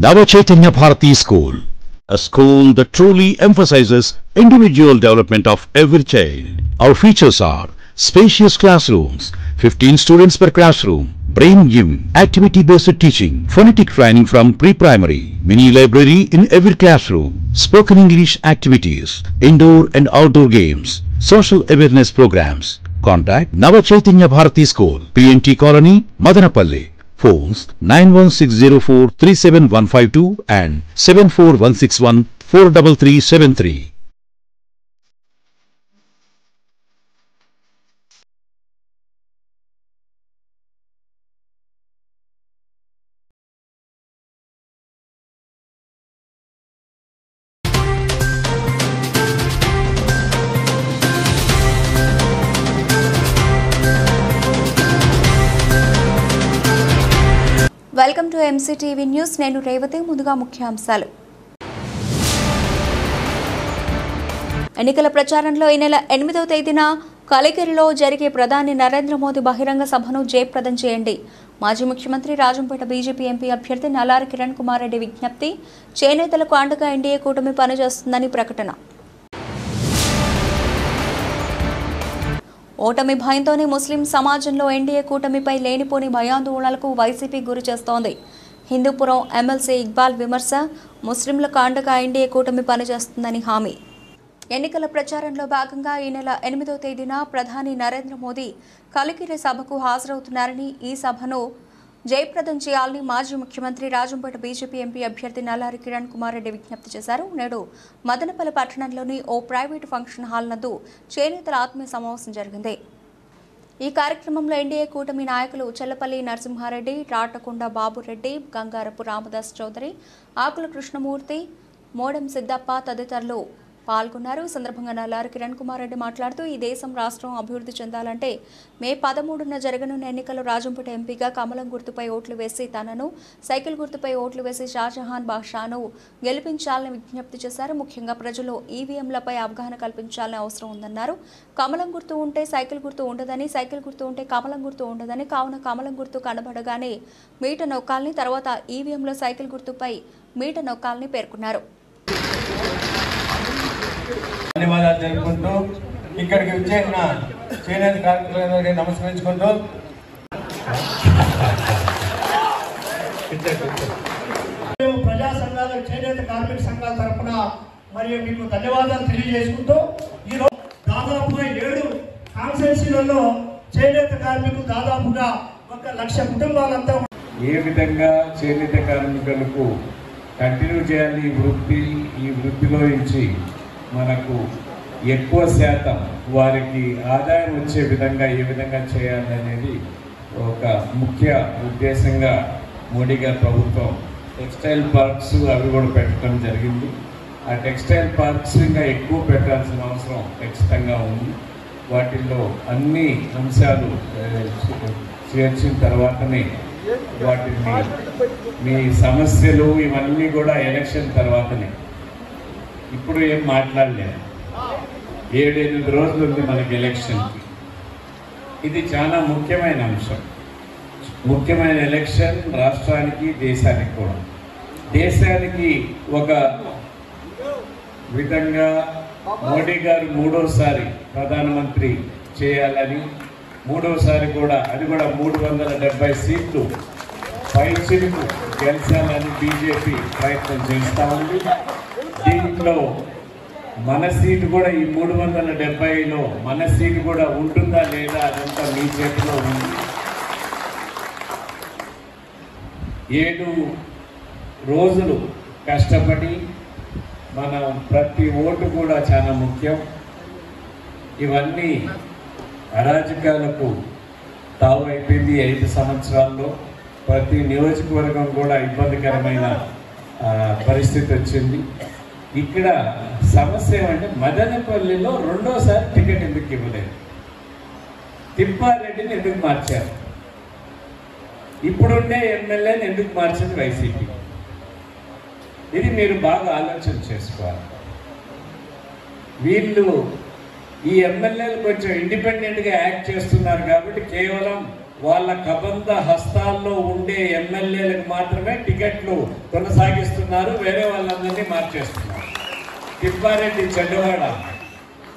Nava Chaitanya Bharati School, a school that truly emphasizes individual development of every child. Our features are spacious classrooms, 15 students per classroom, brain gym, activity-based teaching, phonetic training from pre-primary, mini library in every classroom, spoken English activities, indoor and outdoor games, social awareness programs. Contact Nava Chaitanya Bharati School, PNT Colony, Madanapalli. Phones 91604 37152 and 74161 43373. Welcome to MCTV news. నేను రేవతి. ముందుగా ముఖ్యాంశాలు. ఎన్నికల ప్రచారంలో ఈ నెల 8వ తేదీన కలికిరిలో జరిగే ప్రధాని నరేంద్ర మోదీ బహిరంగ సభను జయప్రదం చేయండి. మాజీ ముఖ్యమంత్రి రాజంపేట బీజేపీ ఎంపీ అభ్యర్థి నల్లారి కిరణ్ కుమార్ రెడ్డి విజ్ఞప్తి. చేనేతలకు అండగా ఎన్డీఏ కూటమి పనిచేస్తుందని ప్రకటన. ఓటమి భయంతోనే ముస్లిం సమాజంలో ఎన్డీఏ కూటమిపై లేనిపోని భయాందోళనలకు వైసీపీ గురి చేస్తోంది. హిందూపురం ఎమ్మెల్సీ ఇక్బాల్ విమర్శ. ముస్లింలకు అండగా ఎన్డీఏ కూటమి పనిచేస్తుందని హామీ. ఎన్నికల ప్రచారంలో భాగంగా ఈ నెల 8వ తేదీన ప్రధాని నరేంద్ర మోదీ కలికిరి సభకు హాజరవుతున్నారని, ఈ సభను జయప్రదం చేయాలని మాజీ ముఖ్యమంత్రి రాజంపేట బీజేపీ ఎంపీ అభ్యర్థి నల్లారి కిరణ్ కుమార్ రెడ్డి విజ్ఞప్తి చేశారు. నేడు మదనపల్లి పట్టణంలోని ఓ ప్రైవేటు ఫంక్షన్ హాల్ నందు చేనేతల ఆత్మీయ సమావేశం జరిగింది. ఈ కార్యక్రమంలో ఎన్డీఏ కూటమి నాయకులు చెల్లపల్లి నరసింహారెడ్డి, రాటకొండ బాబురెడ్డి, గంగారపు రామదాస్ చౌదరి, ఆకుల కృష్ణమూర్తి, మోడం సిద్దప్ప తదితరులు పాల్గొన్నారు. ఈ సందర్భంగా నల్లారి కిరణ్ కుమార్ రెడ్డి మాట్లాడుతూ, ఈ దేశం రాష్ట్రం అభివృద్ధి చెందాలంటే మే 13న జరగనున్న ఎన్నికల్లో రాజంపేట ఎంపీగా కమలం గుర్తుపై ఓట్లు వేసి తనను, సైకిల్ గుర్తుపై ఓట్లు వేసి షాజహాన్ బాషాను గెలిపించాలని విజ్ఞప్తి చేశారు. ముఖ్యంగా ప్రజలు ఈవీఎంలపై అవగాహన కల్పించాలని అవసరం ఉందన్నారు. కమలం గుర్తు ఉంటే సైకిల్ గుర్తు ఉండదని, సైకిల్ గుర్తు ఉంటే కమలం గుర్తు ఉండదని, కావున కమలం గుర్తు కనబడగానే మీట నొక్కాలని, తర్వాత ఈవీఎంలో సైకిల్ గుర్తుపై మీట నొక్కాలని పేర్కొన్నారు. ధన్యవాదాలు తెలుపుకుంటూ ఇక్కడికి వచ్చేసిన చేనేత కార్మికులందరికీ నమస్కరించుకుంటూ ప్రజా సంఘాల చేనేత కార్మిక సంఘాల తరఫున మరియు మీకు ధన్యవాదాలు తెలియజేసుకుంటూ ఈరోజు దాదాపుగా 7 కాన్స్టిట్యూన్సీలలో చేనేత కార్మికులు దాదాపుగా 1,00,000 కుటుంబాలంతా ఏ విధంగా చేనేత కార్మికులకు కంటిన్యూ చేయాలి ఈ వృత్తిలో నుంచి మనకు ఎక్కువ శాతం వారికి ఆదాయం వచ్చే విధంగా ఏ విధంగా చేయాలి అనేది ఒక ముఖ్య ఉద్దేశంగా మోడీ గారి ప్రభుత్వం టెక్స్టైల్ పార్క్స్ అవి కూడా పెట్టడం జరిగింది. ఆ టెక్స్టైల్ పార్క్స్ ఇంకా ఎక్కువ పెట్టాల్సిన అవసరం ఖచ్చితంగా ఉంది. వాటిల్లో అన్ని అంశాలు చేర్చిన తర్వాతనే వాటిని మీ సమస్యలు ఇవన్నీ కూడా ఎలక్షన్ తర్వాతనే, ఇప్పుడు ఏం మాట్లాడలేదు. 7-8 రోజులు ఉంది మనకి ఎలక్షన్కి. ఇది చాలా ముఖ్యమైన అంశం, ముఖ్యమైన ఎలక్షన్ రాష్ట్రానికి, దేశానికి కూడా. దేశానికి ఒక విధంగా మోడీ గారు 3వసారి ప్రధానమంత్రి చేయాలని, 3వసారి కూడా అది కూడా 370 సీట్లు పైచిలకు గెలిచాలని బీజేపీ ప్రయత్నం చేస్తూ ఉంది. దీంట్లో మన సీటు కూడా ఈ 370లో మన సీటు కూడా ఉంటుందా లేదా అదంతా మీ చేతిలో ఉంది. 7 రోజులు కష్టపడి మన ప్రతి ఓటు కూడా చాలా ముఖ్యం. ఇవన్నీ అరాజకాలకు తావు అయిపోయింది. 5 సంవత్సరాల్లో ప్రతి నియోజకవర్గం కూడా ఇబ్బందికరమైన పరిస్థితి వచ్చింది. ఇక్కడ సమస్య ఏమంటే మదనపల్లిలో 2వసారి టికెట్ ఎందుకు ఇవ్వలేదు, తిప్పారెడ్డిని ఎందుకు మార్చారు, ఇప్పుడుండే ఎమ్మెల్యేని ఎందుకు మార్చింది వైసీపీ? ఇది మీరు బాగా ఆలోచన చేసుకోవాలి. వీళ్ళు ఈ ఎమ్మెల్యేలు కొంచెం ఇండిపెండెంట్గా యాక్ట్ చేస్తున్నారు కాబట్టి కేవలం వాళ్ళ కబంధ హస్తాల్లో ఉండే ఎమ్మెల్యేలకు మాత్రమే టికెట్లు కొనసాగిస్తున్నారు, వేరే వాళ్ళందరినీ మార్చేస్తున్నారు. తిప్పారెడ్డి చెడ్డవాడ,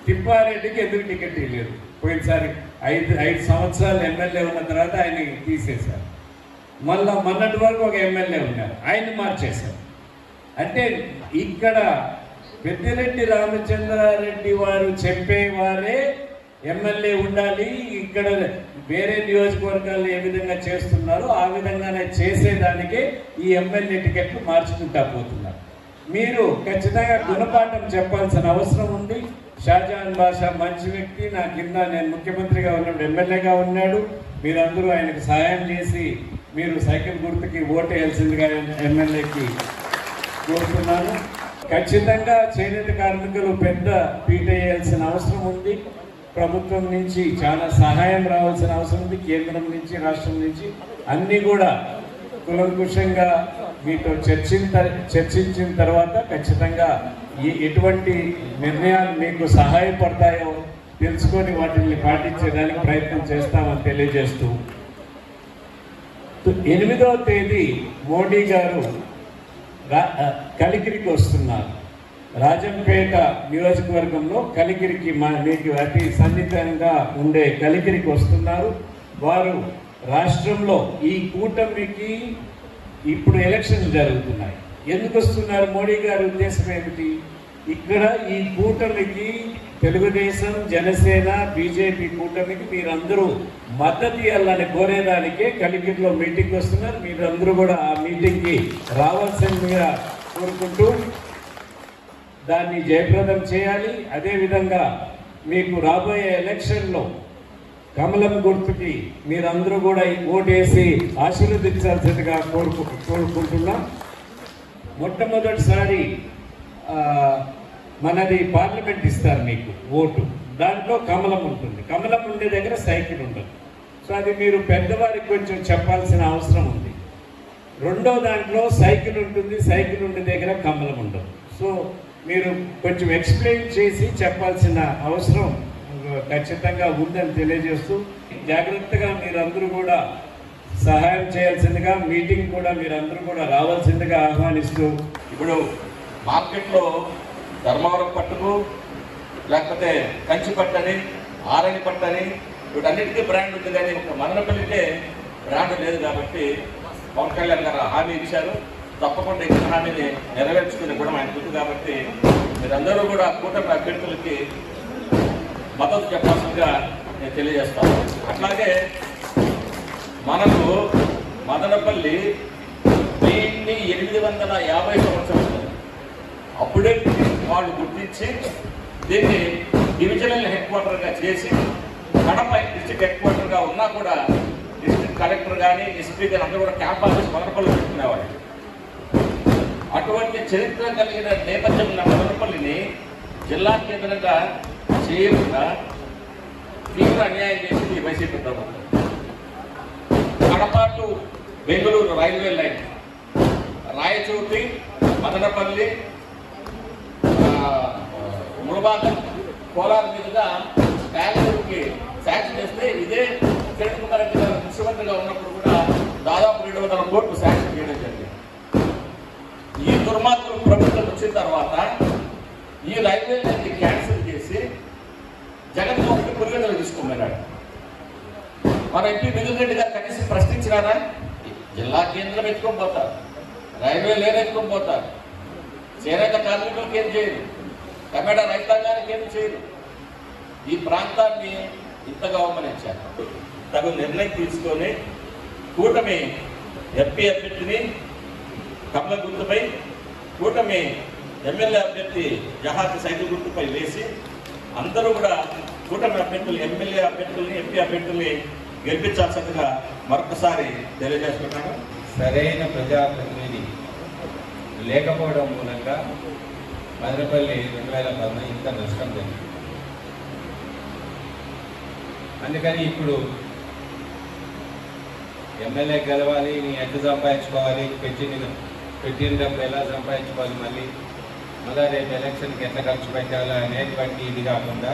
తిప్పారెడ్డికి ఎందుకు టికెట్ ఇవ్వలేదు? పోయినసారి 5 సంవత్సరాలు ఎమ్మెల్యే ఉన్న తర్వాత ఆయన తీసేశారు. మళ్ళా మొన్నటి వరకు ఒక ఎమ్మెల్యే ఉన్నారు, ఆయన మార్చేశారు. అంటే ఇక్కడ పెద్దిరెడ్డి రామచంద్రారెడ్డి వారు చెప్పేవారే ఎమ్మెల్యే ఉండాలి, ఇక్కడ వేరే నియోజకవర్గాలు ఏ విధంగా చేస్తున్నారో ఆ విధంగానే చేసేదానికే ఈ ఎమ్మెల్యే టికెట్లు మార్చుకుంటా పోతున్నారు. మీరు ఖచ్చితంగా గుణపాఠం చెప్పాల్సిన అవసరం ఉంది. షాజహాన్ బాషా మంచి వ్యక్తి, నా కింద నేను ముఖ్యమంత్రిగా ఉన్నప్పుడు ఎమ్మెల్యేగా ఉన్నాడు. మీరందరూ ఆయనకు సహాయం చేసి మీరు సైకిల్ గుర్తుకి ఓటు వేయాల్సిందిగా ఎమ్మెల్యేకి కోరుతున్నాను. ఖచ్చితంగా చేనేత కార్మికులు పెద్ద పీట వేయాల్సిన అవసరం ఉంది. ప్రభుత్వం నుంచి చాలా సహాయం రావాల్సిన అవసరం ఉంది. కేంద్రం నుంచి, రాష్ట్రం నుంచి అన్నీ కూడా కులంకుషంగా మీతో చర్చించిన తర్వాత ఖచ్చితంగా ఎటువంటి నిర్ణయాలు మీకు సహాయపడతాయో తెలుసుకొని వాటిని పాటించేదానికి ప్రయత్నం చేస్తామని తెలియజేస్తూ 8వ తేదీ మోడీ గారు కలికిరికి వస్తున్నారు. రాజంపేట నియోజకవర్గంలో కలికిరికి మీకు అతి సన్నిహితంగా ఉండే కలికిరికి వస్తున్నారు. వారు రాష్ట్రంలో ఈ కూటమికి ఇప్పుడు ఎలక్షన్స్ జరుగుతున్నాయి. ఎందుకు వస్తున్నారు? మోడీ గారి ఉద్దేశం ఏమిటి? ఇక్కడ ఈ కూటమికి తెలుగుదేశం, జనసేన, బీజేపీ కూటమికి మీరందరూ మద్దతు ఇవ్వాలని కోరేదానికే కలికిరిలో మీటింగ్ వస్తున్నారు. మీరందరూ కూడా ఆ మీటింగ్కి రావాల్సిందిగా కోరుకుంటూ దాన్ని జయప్రదం చేయాలి. అదేవిధంగా మీకు రాబోయే ఎలక్షన్లో కమలం గుర్తుకి మీరందరూ కూడా ఓటేసి ఆశీర్వదించాల్సిందిగా కోరుకుంటున్నాం. మొట్టమొదటిసారి మనది పార్లమెంట్ ఇస్తారు మీకు ఓటు, దాంట్లో కమలం ఉంటుంది. కమలం ఉండే దగ్గర సైకిల్ ఉండదు. సో అది మీరు పెద్దవారికి కొంచెం చెప్పాల్సిన అవసరం ఉంది. రెండో దాంట్లో సైకిల్ ఉంటుంది, సైకిల్ ఉండే దగ్గర కమలం ఉండదు. సో మీరు కొంచెం ఎక్స్ప్లెయిన్ చేసి చెప్పాల్సిన అవసరం ఖచ్చితంగా ఉందని తెలియజేస్తూ జాగ్రత్తగా మీరందరూ కూడా సహాయం చేయాల్సిందిగా, మీటింగ్ కూడా మీరందరూ కూడా రావాల్సిందిగా ఆహ్వానిస్తూ, ఇప్పుడు మార్కెట్లో ధర్మవరం పట్టుకు, లేకపోతే కంచి పట్టని, ఆరణి పట్టని, వీటన్నిటికీ బ్రాండ్ ఉంది. కానీ ఒక మదనపల్లికే బ్రాండ్ లేదు. కాబట్టి పవన్ కళ్యాణ్ గారు హామీ ఇచ్చారు, తప్పకుండా ఈ హామీని నెరవేర్చుకునే కూడా ఆయన గుర్తు. కాబట్టి మీరందరూ కూడా కూటమి అభ్యర్థులకి మద్దతు చెప్పాల్సిందిగా నేను తెలియజేస్తాను. అట్లాగే మనకు మదనపల్లి 1850 సంవత్సరాలు అప్పుడే వాళ్ళు గుర్తించి దీన్ని డివిజనల్ హెడ్ క్వార్టర్గా చేసి కడప డిస్ట్రిక్ట్ హెడ్ క్వార్టర్గా ఉన్నా కూడా డిస్ట్రిక్ట్ కలెక్టర్ కానీ ఎస్పీ కానీ అందరూ కూడా క్యాంప్ ఆఫీస్ మదనపల్లి పెట్టుకునేవాళ్ళు. అటువంటి చరిత్ర కలిగిన నేపథ్యం ఉన్న మదనపల్లిని జిల్లా కేంద్రంగా చేయకుండా తీవ్ర అన్యాయం చేసింది ఈ వైసీపీ ప్రభుత్వం. Kadapa to Bengaluru railway line, Rayachoti, Madanapalle, Mulbagal, Kolar మీదుగా బెంగళూరుకి శాంక్షన్ చేస్తే ఇదే కిరణ్ కుమార్ రెడ్డి గారు ముఖ్యమంత్రిగా ఉన్నప్పుడు కూడా దాదాపు 200 కోట్లు శాంక్షన్ చేయడం జరిగింది. ఈ దుర్మార్గులు ప్రభుత్వం వచ్చిన తర్వాత ఈ రైల్వే లైన్ క్యాన్సిల్ చేసి జగన్మోహన్ రెడ్డి పులివెందులు తీసుకున్నాడు. మన ఎంపీ మిథున్ రెడ్డి గారు కనీసం ప్రశ్నించినారా? జిల్లా కేంద్రం ఎత్తుకొని పోతారు, రైల్వే లైన్ ఎత్తుకొని పోతారు, చేనేత కార్మికులకు ఏం చేయరు, టమాటా రైతాంగానికి ఏం చేయరు. ఈ ప్రాంతాన్ని ఇంతగా అవమానించారు. తగు నిర్ణయం తీసుకొని కూటమి ఎంపీ అభ్యర్థిని కమల గుర్తుపై, కూటమి ఎమ్మెల్యే అభ్యర్థి జహాద్ సైకిల్ గుర్తుపై వేసి అందరూ కూడా కూటమి అభ్యర్థులు, ఎమ్మెల్యే అభ్యర్థుల్ని, ఎంపీ అభ్యర్థుల్ని గెలిపించాల్సిందిగా మరొకసారి తెలియజేస్తున్నాను. సరైన ప్రజాప్రతినిధి లేకపోవడం మూలంగా మదనపల్లి 2010 ఇంత నష్టం జరిగింది. అందుకని ఇప్పుడు ఎమ్మెల్యే గెలవాలి, నీ ఎట్లా సంపాదించుకోవాలి, పెట్టిన డబ్బు ఎలా సంపాదించుకోవాలి, మళ్ళీ రేపు ఎలక్షన్కి ఎట్లా ఖర్చు పెట్టాలి అనేటువంటి ఇది కాకుండా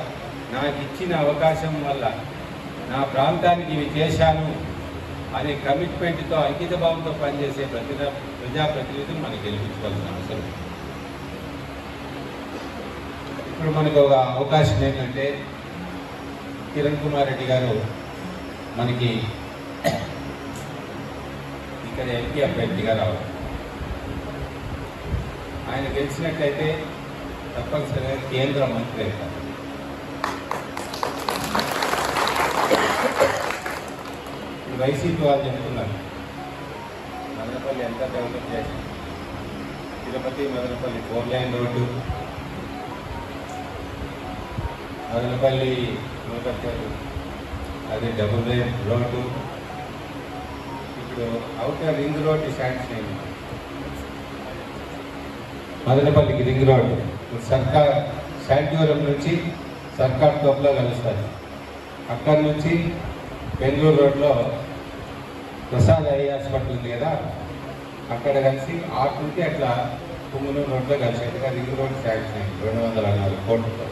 నాకు ఇచ్చిన అవకాశం వల్ల నా ప్రాంతానికి ఇవి చేశాను అనే కమిట్మెంట్తో అంకిత భావంతో పనిచేసే ప్రజాప్రతినిధులు మనకి గెలిపించుకోవాల్సిన అవసరం. ఇప్పుడు మనకు ఒక అవకాశం ఏంటంటే కిరణ్ కుమార్ రెడ్డి గారు మనకి ఇక్కడ ఎంపీ అభ్యర్థిగా రావాలి. ఆయన గెలిచినట్లయితే తప్పనిసరిగా కేంద్ర మంత్రి అవుతారు. వైసీపీ వాళ్ళు చెప్తున్నారు మదనపల్లి ఎంత డెవలప్ చేశారు, తిరుపతి మదనపల్లి 4 లైన్ రోడ్డు, మదనపల్లి అది డబుల్ లైన్ రోడ్డు, ఇప్పుడు అవుటర్ రింగ్ రోడ్డు శాంక్షన్ అయింది. మదనపల్లికి రింగ్ రోడ్డు సర్కార్ శాంతివరం నుంచి సర్కార్ తోపులో కలుస్తారు. అక్కడి నుంచి బెంగళూరు రోడ్లో ప్రసాద్ ఐ హాస్పిటల్ ఉంది కదా, అక్కడ కలిసి ఆటుంటే అట్లా పుంగనూరు రోడ్లో కలిసేట్టుగా రింగ్ రోడ్ శాంక్షన్ అయింది 204 కోట్లతో.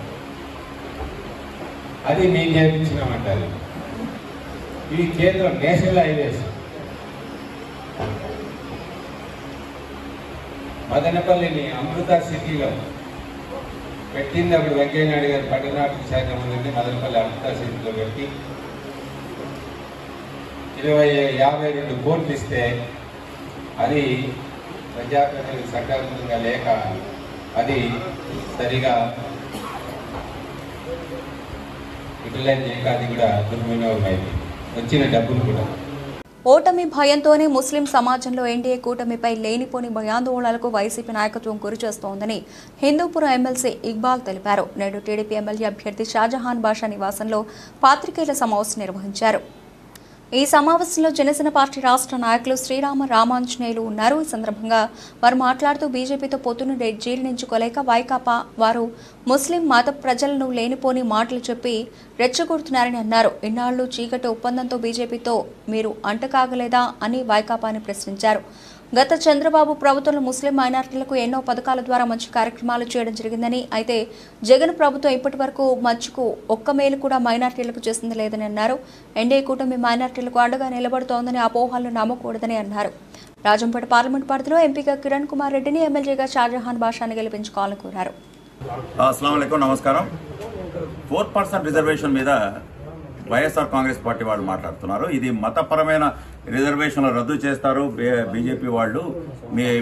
అది మేము చేయించినామంటారు. ఇవి కేంద్రం నేషనల్ హైవేస్. మదనపల్లిని అమృత సిటీలో పెట్టింది అప్పుడు వెంకయ్యనాయుడు గారు పట్టణాభివృద్ధి శాఖ మంత్రిని మదనపల్లి అమృత సిటీలో పెట్టి 52 కోట్లు ఇస్తే అది ప్రజాప్రతినిధులు సకాలంగా లేక అది సరిగా యూటిలైజ్ చేయక అది కూడా దుర్వినియోగం అయింది, వచ్చిన డబ్బులు కూడా. ఓటమి భయంతోనే ముస్లిం సమాజంలో ఎన్డీఏ కూటమిపై లేనిపోని భయాందోళనలకు వైసీపీ నాయకత్వం గురిచేస్తోందని హిందూపురం ఎమ్మెల్సీ ఇక్బాల్ తెలిపారు. నేడు టీడీపీ ఎమ్మెల్యే అభ్యర్థి షాజహాన్ బాషా నివాసంలో పాత్రికేయుల సమావేశం నిర్వహించారు. ఈ సమావేశంలో జనసేన పార్టీ రాష్ట్ర నాయకులు శ్రీరామ రామాంజనేయులు ఉన్నారు. ఈ సందర్భంగా వారు మాట్లాడుతూ బీజేపీతో పొత్తును జీర్ణించుకోలేక వైకాపా వారు ముస్లిం మత ప్రజలను లేనిపోని మాటలు చెప్పి రెచ్చగొడుతున్నారని అన్నారు. ఇన్నాళ్లు చీకటి ఒప్పందంతో బీజేపీతో మీరు అంటకాగలేదా అని వైకాపాని ప్రశ్నించారు. గత చంద్రబాబు ప్రభుత్వంలో ముస్లిం మైనారిటీలకు ఎన్నో పథకాల ద్వారా మంచి కార్యక్రమాలు చేయడం జరిగిందని, అయితే జగన్ ప్రభుత్వం ఇప్పటి వరకు మచ్చుకు ఒక్క మేలు కూడా మైనారిటీలకు చేసింది లేదని అన్నారు. ఎన్డీఏ కూటమి మైనారిటీలకు అండగా నిలబడుతోందని అపోహలను నమ్మకూడదని అన్నారు. రాజంపేట పార్లమెంట్ పరిధిలో ఎంపీగా కిరణ్ కుమార్ రెడ్డిని, ఎమ్మెల్యేగా షాజహాన్ బాషాని గెలిపించుకోవాలని కోరారు. అస్సలాము అలైకుం, నమస్కారం. 4% రిజర్వేషన్ మీద వైఎస్ఆర్ కాంగ్రెస్ పార్టీ వాళ్ళు మాట్లాడుతున్నారు. ఇది మతపరమైన రిజర్వేషన్లు రద్దు చేస్తారు బీజేపీ వాళ్ళు,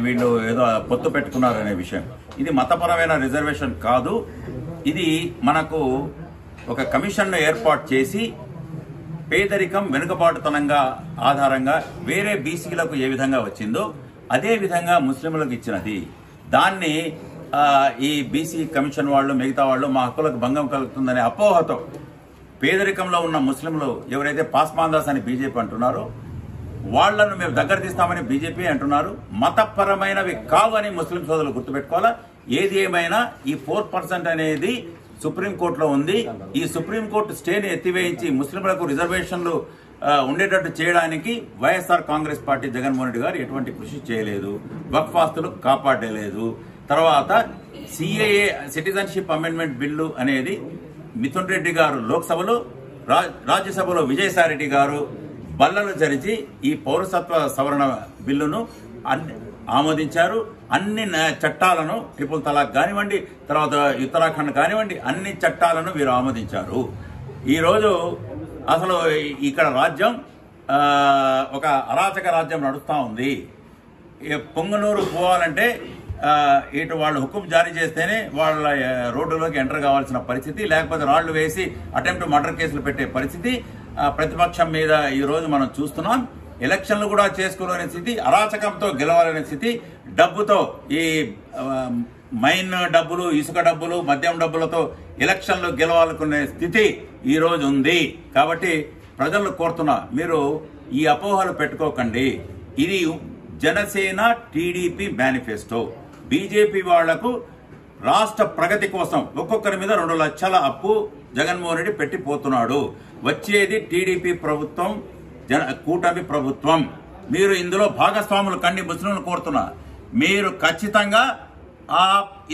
వీళ్ళు ఏదో పొత్తు పెట్టుకున్నారనే విషయం. ఇది మతపరమైన రిజర్వేషన్ కాదు. ఇది మనకు ఒక కమిషన్ను ఏర్పాటు చేసి పేదరికం వెనుకబాటుతనంగా ఆధారంగా వేరే బీసీలకు ఏ విధంగా వచ్చిందో అదే విధంగా ముస్లింలకు ఇచ్చినది. దాన్ని ఈ బీసీ కమిషన్ వాళ్ళు మిగతా వాళ్ళు మా హక్కులకు భంగం కలుగుతుందనే అపోహతో పేదరికంలో ఉన్న ముస్లింలు ఎవరైతే పాస్మాందాస్ అని బీజేపీ అంటున్నారో వాళ్లను మేము దగ్గర తీస్తామని బీజేపీ అంటున్నారు. మతపరమైనవి కావు అని ముస్లిం సోదరులు గుర్తుపెట్టుకోవాలా. ఏది ఏమైనా ఈ 4% అనేది సుప్రీంకోర్టులో ఉంది. ఈ సుప్రీంకోర్టు స్టేని ఎత్తివేయించి ముస్లింలకు రిజర్వేషన్లు ఉండేటట్టు చేయడానికి వైఎస్ఆర్ కాంగ్రెస్ పార్టీ జగన్మోహన్ రెడ్డి గారు ఎటువంటి కృషి చేయలేదు. వక్ఫ్ ఆస్తులు కాపాడలేదు. తర్వాత సిఏఏ సిటిజన్షిప్ అమెండ్మెంట్ బిల్లు అనేది మిథున్ రెడ్డి గారు లోక్సభలో, రాజ్యసభలో విజయసాయిరెడ్డి గారు బల్లలు జరిచి ఈ పౌరసత్వ సవరణ బిల్లును ఆమోదించారు. అన్ని చట్టాలను ట్రిపుల్ తలాక్ కానివ్వండి, తర్వాత ఉత్తరాఖండ్ కానివ్వండి, అన్ని చట్టాలను వీరు ఆమోదించారు. ఈరోజు అసలు ఇక్కడ రాజ్యం ఒక అరాచక రాజ్యం నడుస్తూ ఉంది. పొంగనూరు పోవాలంటే ఇటు వాళ్ళు హుకుం జారీ చేస్తేనే వాళ్ళ రోడ్డులోకి ఎంటర్ కావాల్సిన పరిస్థితి, లేకపోతే రాళ్లు వేసి అటెంప్ట్ మర్డర్ కేసులు పెట్టే పరిస్థితి ప్రతిపక్షం మీద ఈ రోజు మనం చూస్తున్నాం. ఎలక్షన్లు కూడా చేసుకోలేని స్థితి, అరాచకంతో గెలవాలనే స్థితి, డబ్బుతో ఈ మైన్ డబ్బులు, ఇసుక డబ్బులు, మద్యం డబ్బులతో ఎలక్షన్లు గెలవాలనుకునే స్థితి ఈ రోజు ఉంది. కాబట్టి ప్రజలు కోరుతున్నా, మీరు ఈ అపోహలు పెట్టుకోకండి. ఇది జనసేన టీడీపీ మేనిఫెస్టో. బీజేపీ వాళ్లకు రాష్ట్ర ప్రగతి కోసం ఒక్కొక్కరి మీద 2 లక్షల అప్పు జగన్మోహన్ రెడ్డి పెట్టిపోతున్నాడు. వచ్చేది టీడీపీ ప్రభుత్వం, కూటమి ప్రభుత్వం. మీరు ఇందులో భాగస్వాములు కండి. ముస్లింలు కోరుతున్నా, మీరు ఖచ్చితంగా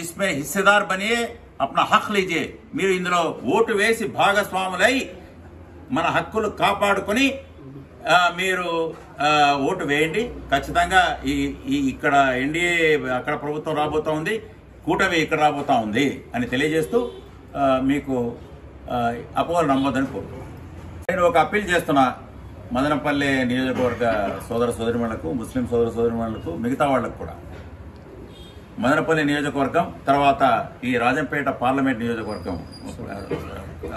ఇస్మే హిస్సేదార్ బనియే, అప్నా హక్ లీజియే. మీరు ఇందులో ఓటు వేసి భాగస్వాములై మన హక్కులు కాపాడుకుని మీరు ఓటు వేయండి. ఖచ్చితంగా ఇక్కడ ఎన్డీఏ అక్కడ ప్రభుత్వం రాబోతా ఉంది, కూటమి ఇక్కడ రాబోతా ఉంది అని తెలియజేస్తూ మీకు అపోహలు నమ్మొద్దని కోరుతున్నాను. నేను ఒక అప్పీల్ చేస్తున్నా మదనపల్లి నియోజకవర్గ సోదర సోదరిమణులకు, ముస్లిం సోదర సోదరిమణులకు, మిగతా వాళ్లకు కూడా. మదనపల్లి నియోజకవర్గం తర్వాత ఈ రాజంపేట పార్లమెంట్ నియోజకవర్గం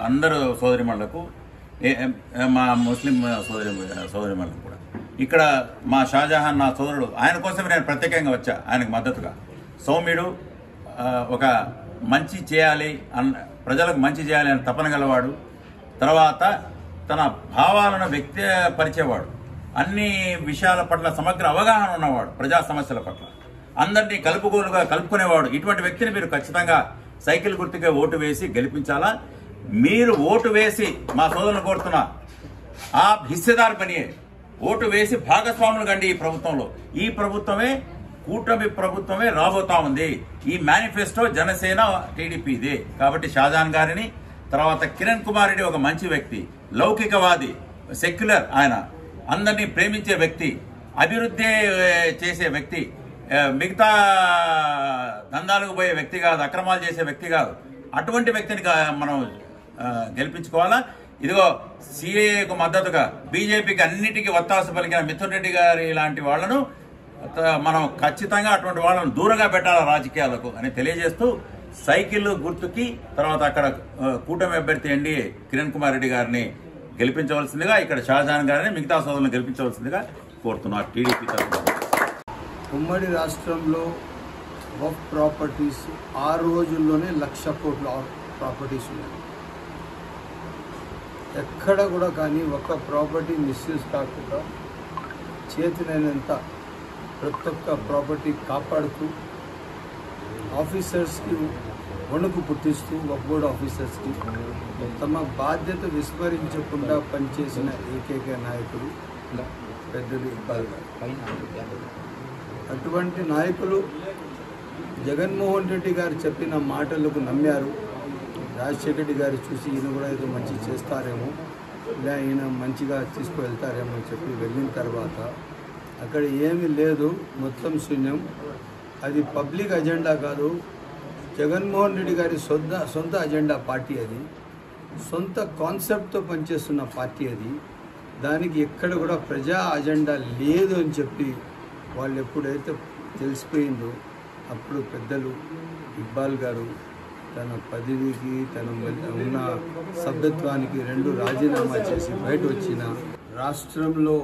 అందరు సోదరిమణులకు, మా ముస్లిం సోదరిమణులకు కూడా. ఇక్కడ మా షాజహాన్ నా సోదరుడు, ఆయన కోసం నేను ప్రత్యేకంగా వచ్చా, ఆయనకు మద్దతుగా. సౌమ్యుడు, ఒక మంచి చేయాలి ప్రజలకు మంచి చేయాలి అని తపన గలవాడు, తర్వాత తన భావాలను వ్యక్తపరిచేవాడు, అన్ని విషయాల పట్ల సమగ్ర అవగాహన ఉన్నవాడు, ప్రజా సమస్యల పట్ల అందరినీ కలుపుకునేవాడు. ఇటువంటి వ్యక్తిని మీరు ఖచ్చితంగా సైకిల్ గుర్తుగా ఓటు వేసి గెలిపించాలా. మీరు ఓటు వేసి మా సోదరులను కోరుతున్నా, ఆ హిస్సేదారు బనియే, ఓటు వేసి భాగస్వాములు కండి ఈ ప్రభుత్వంలో. ఈ ప్రభుత్వమే కూటమి ప్రభుత్వమే రాబోతా ఉంది. ఈ మేనిఫెస్టో జనసేన టీడీపీదే. కాబట్టి షాజహాన్ గారిని, తర్వాత కిరణ్ కుమార్ రెడ్డి ఒక మంచి వ్యక్తి, లౌకికవాది, సెక్యులర్, ఆయన అందరినీ ప్రేమించే వ్యక్తి, అభివృద్ధి చేసే వ్యక్తి, మిగతా దందాలకు పోయే వ్యక్తి కాదు, అక్రమాలు చేసే వ్యక్తి కాదు. అటువంటి వ్యక్తిని మనం గెలిపించుకోవాలా. ఇదిగో సిఏఏకు మద్దతుగా బీజేపీకి అన్నిటికీ ఒత్తాస పలికిన మిథున్ రెడ్డి గారి లాంటి వాళ్లను మనం ఖచ్చితంగా అటువంటి వాళ్ళను దూరంగా పెట్టాలా రాజకీయాలకు అని తెలియజేస్తూ, సైకిల్ గుర్తుకి తర్వాత అక్కడ కూటమి అభ్యర్థి ఎన్డీఏ కిరణ్ కుమార్ రెడ్డి గారిని గెలిపించవలసిందిగా, ఇక్కడ షాజహాన్ గారిని మిగతా సోదరులను గెలిపించవలసిందిగా కోరుతున్నారు టీడీపీ తరఫున. ఉమ్మడి రాష్ట్రంలో వక్ఫ్ ప్రాపర్టీస్ ఆ రోజుల్లోనే 1,00,000 కోట్ల ప్రాపర్టీస్ ఉన్నాయి. ఎక్కడ కూడా కానీ ఒక ప్రాపర్టీ మిస్యూజ్ కాకుండా చేతినైనంత ప్రతి ఒక్క ప్రాపర్టీ కాపాడుతూ, ఆఫీసర్స్కి వణుకు పుట్టిస్తూ, వక్ఫ్ బోర్డు ఆఫీసర్స్కి తమ బాధ్యత విస్మరించకుండా పనిచేసిన ఏకైక నాయకుడు పెద్దలు ఇక్బాల్ గారు. అటువంటి నాయకులు జగన్మోహన్ రెడ్డి గారు చెప్పిన మాటలకు నమ్మారు. రాజశేఖర రెడ్డి గారు చూసి ఈయన కూడా ఏదో మంచి చేస్తారేమో, ఇలా ఈయన మంచిగా తీసుకువెళ్తారేమో అని చెప్పి వెళ్ళిన తర్వాత అక్కడ ఏమీ లేదు, మొత్తం శూన్యం. అది పబ్లిక్ అజెండా కాదు, జగన్మోహన్ రెడ్డి గారి సొంత అజెండా పార్టీ, అది సొంత కాన్సెప్ట్తో పనిచేస్తున్న పార్టీ అది. దానికి ఎక్కడ కూడా ప్రజా అజెండా లేదు అని చెప్పి వాళ్ళు ఎప్పుడైతే తెలిసిపోయిందో అప్పుడు పెద్దలు ఇక్బాల్ గారు తన పదవికి, తన ఉన్న సభ్యత్వానికి 2 రాజీనామా చేసి బయట వచ్చిన రాష్ట్రంలో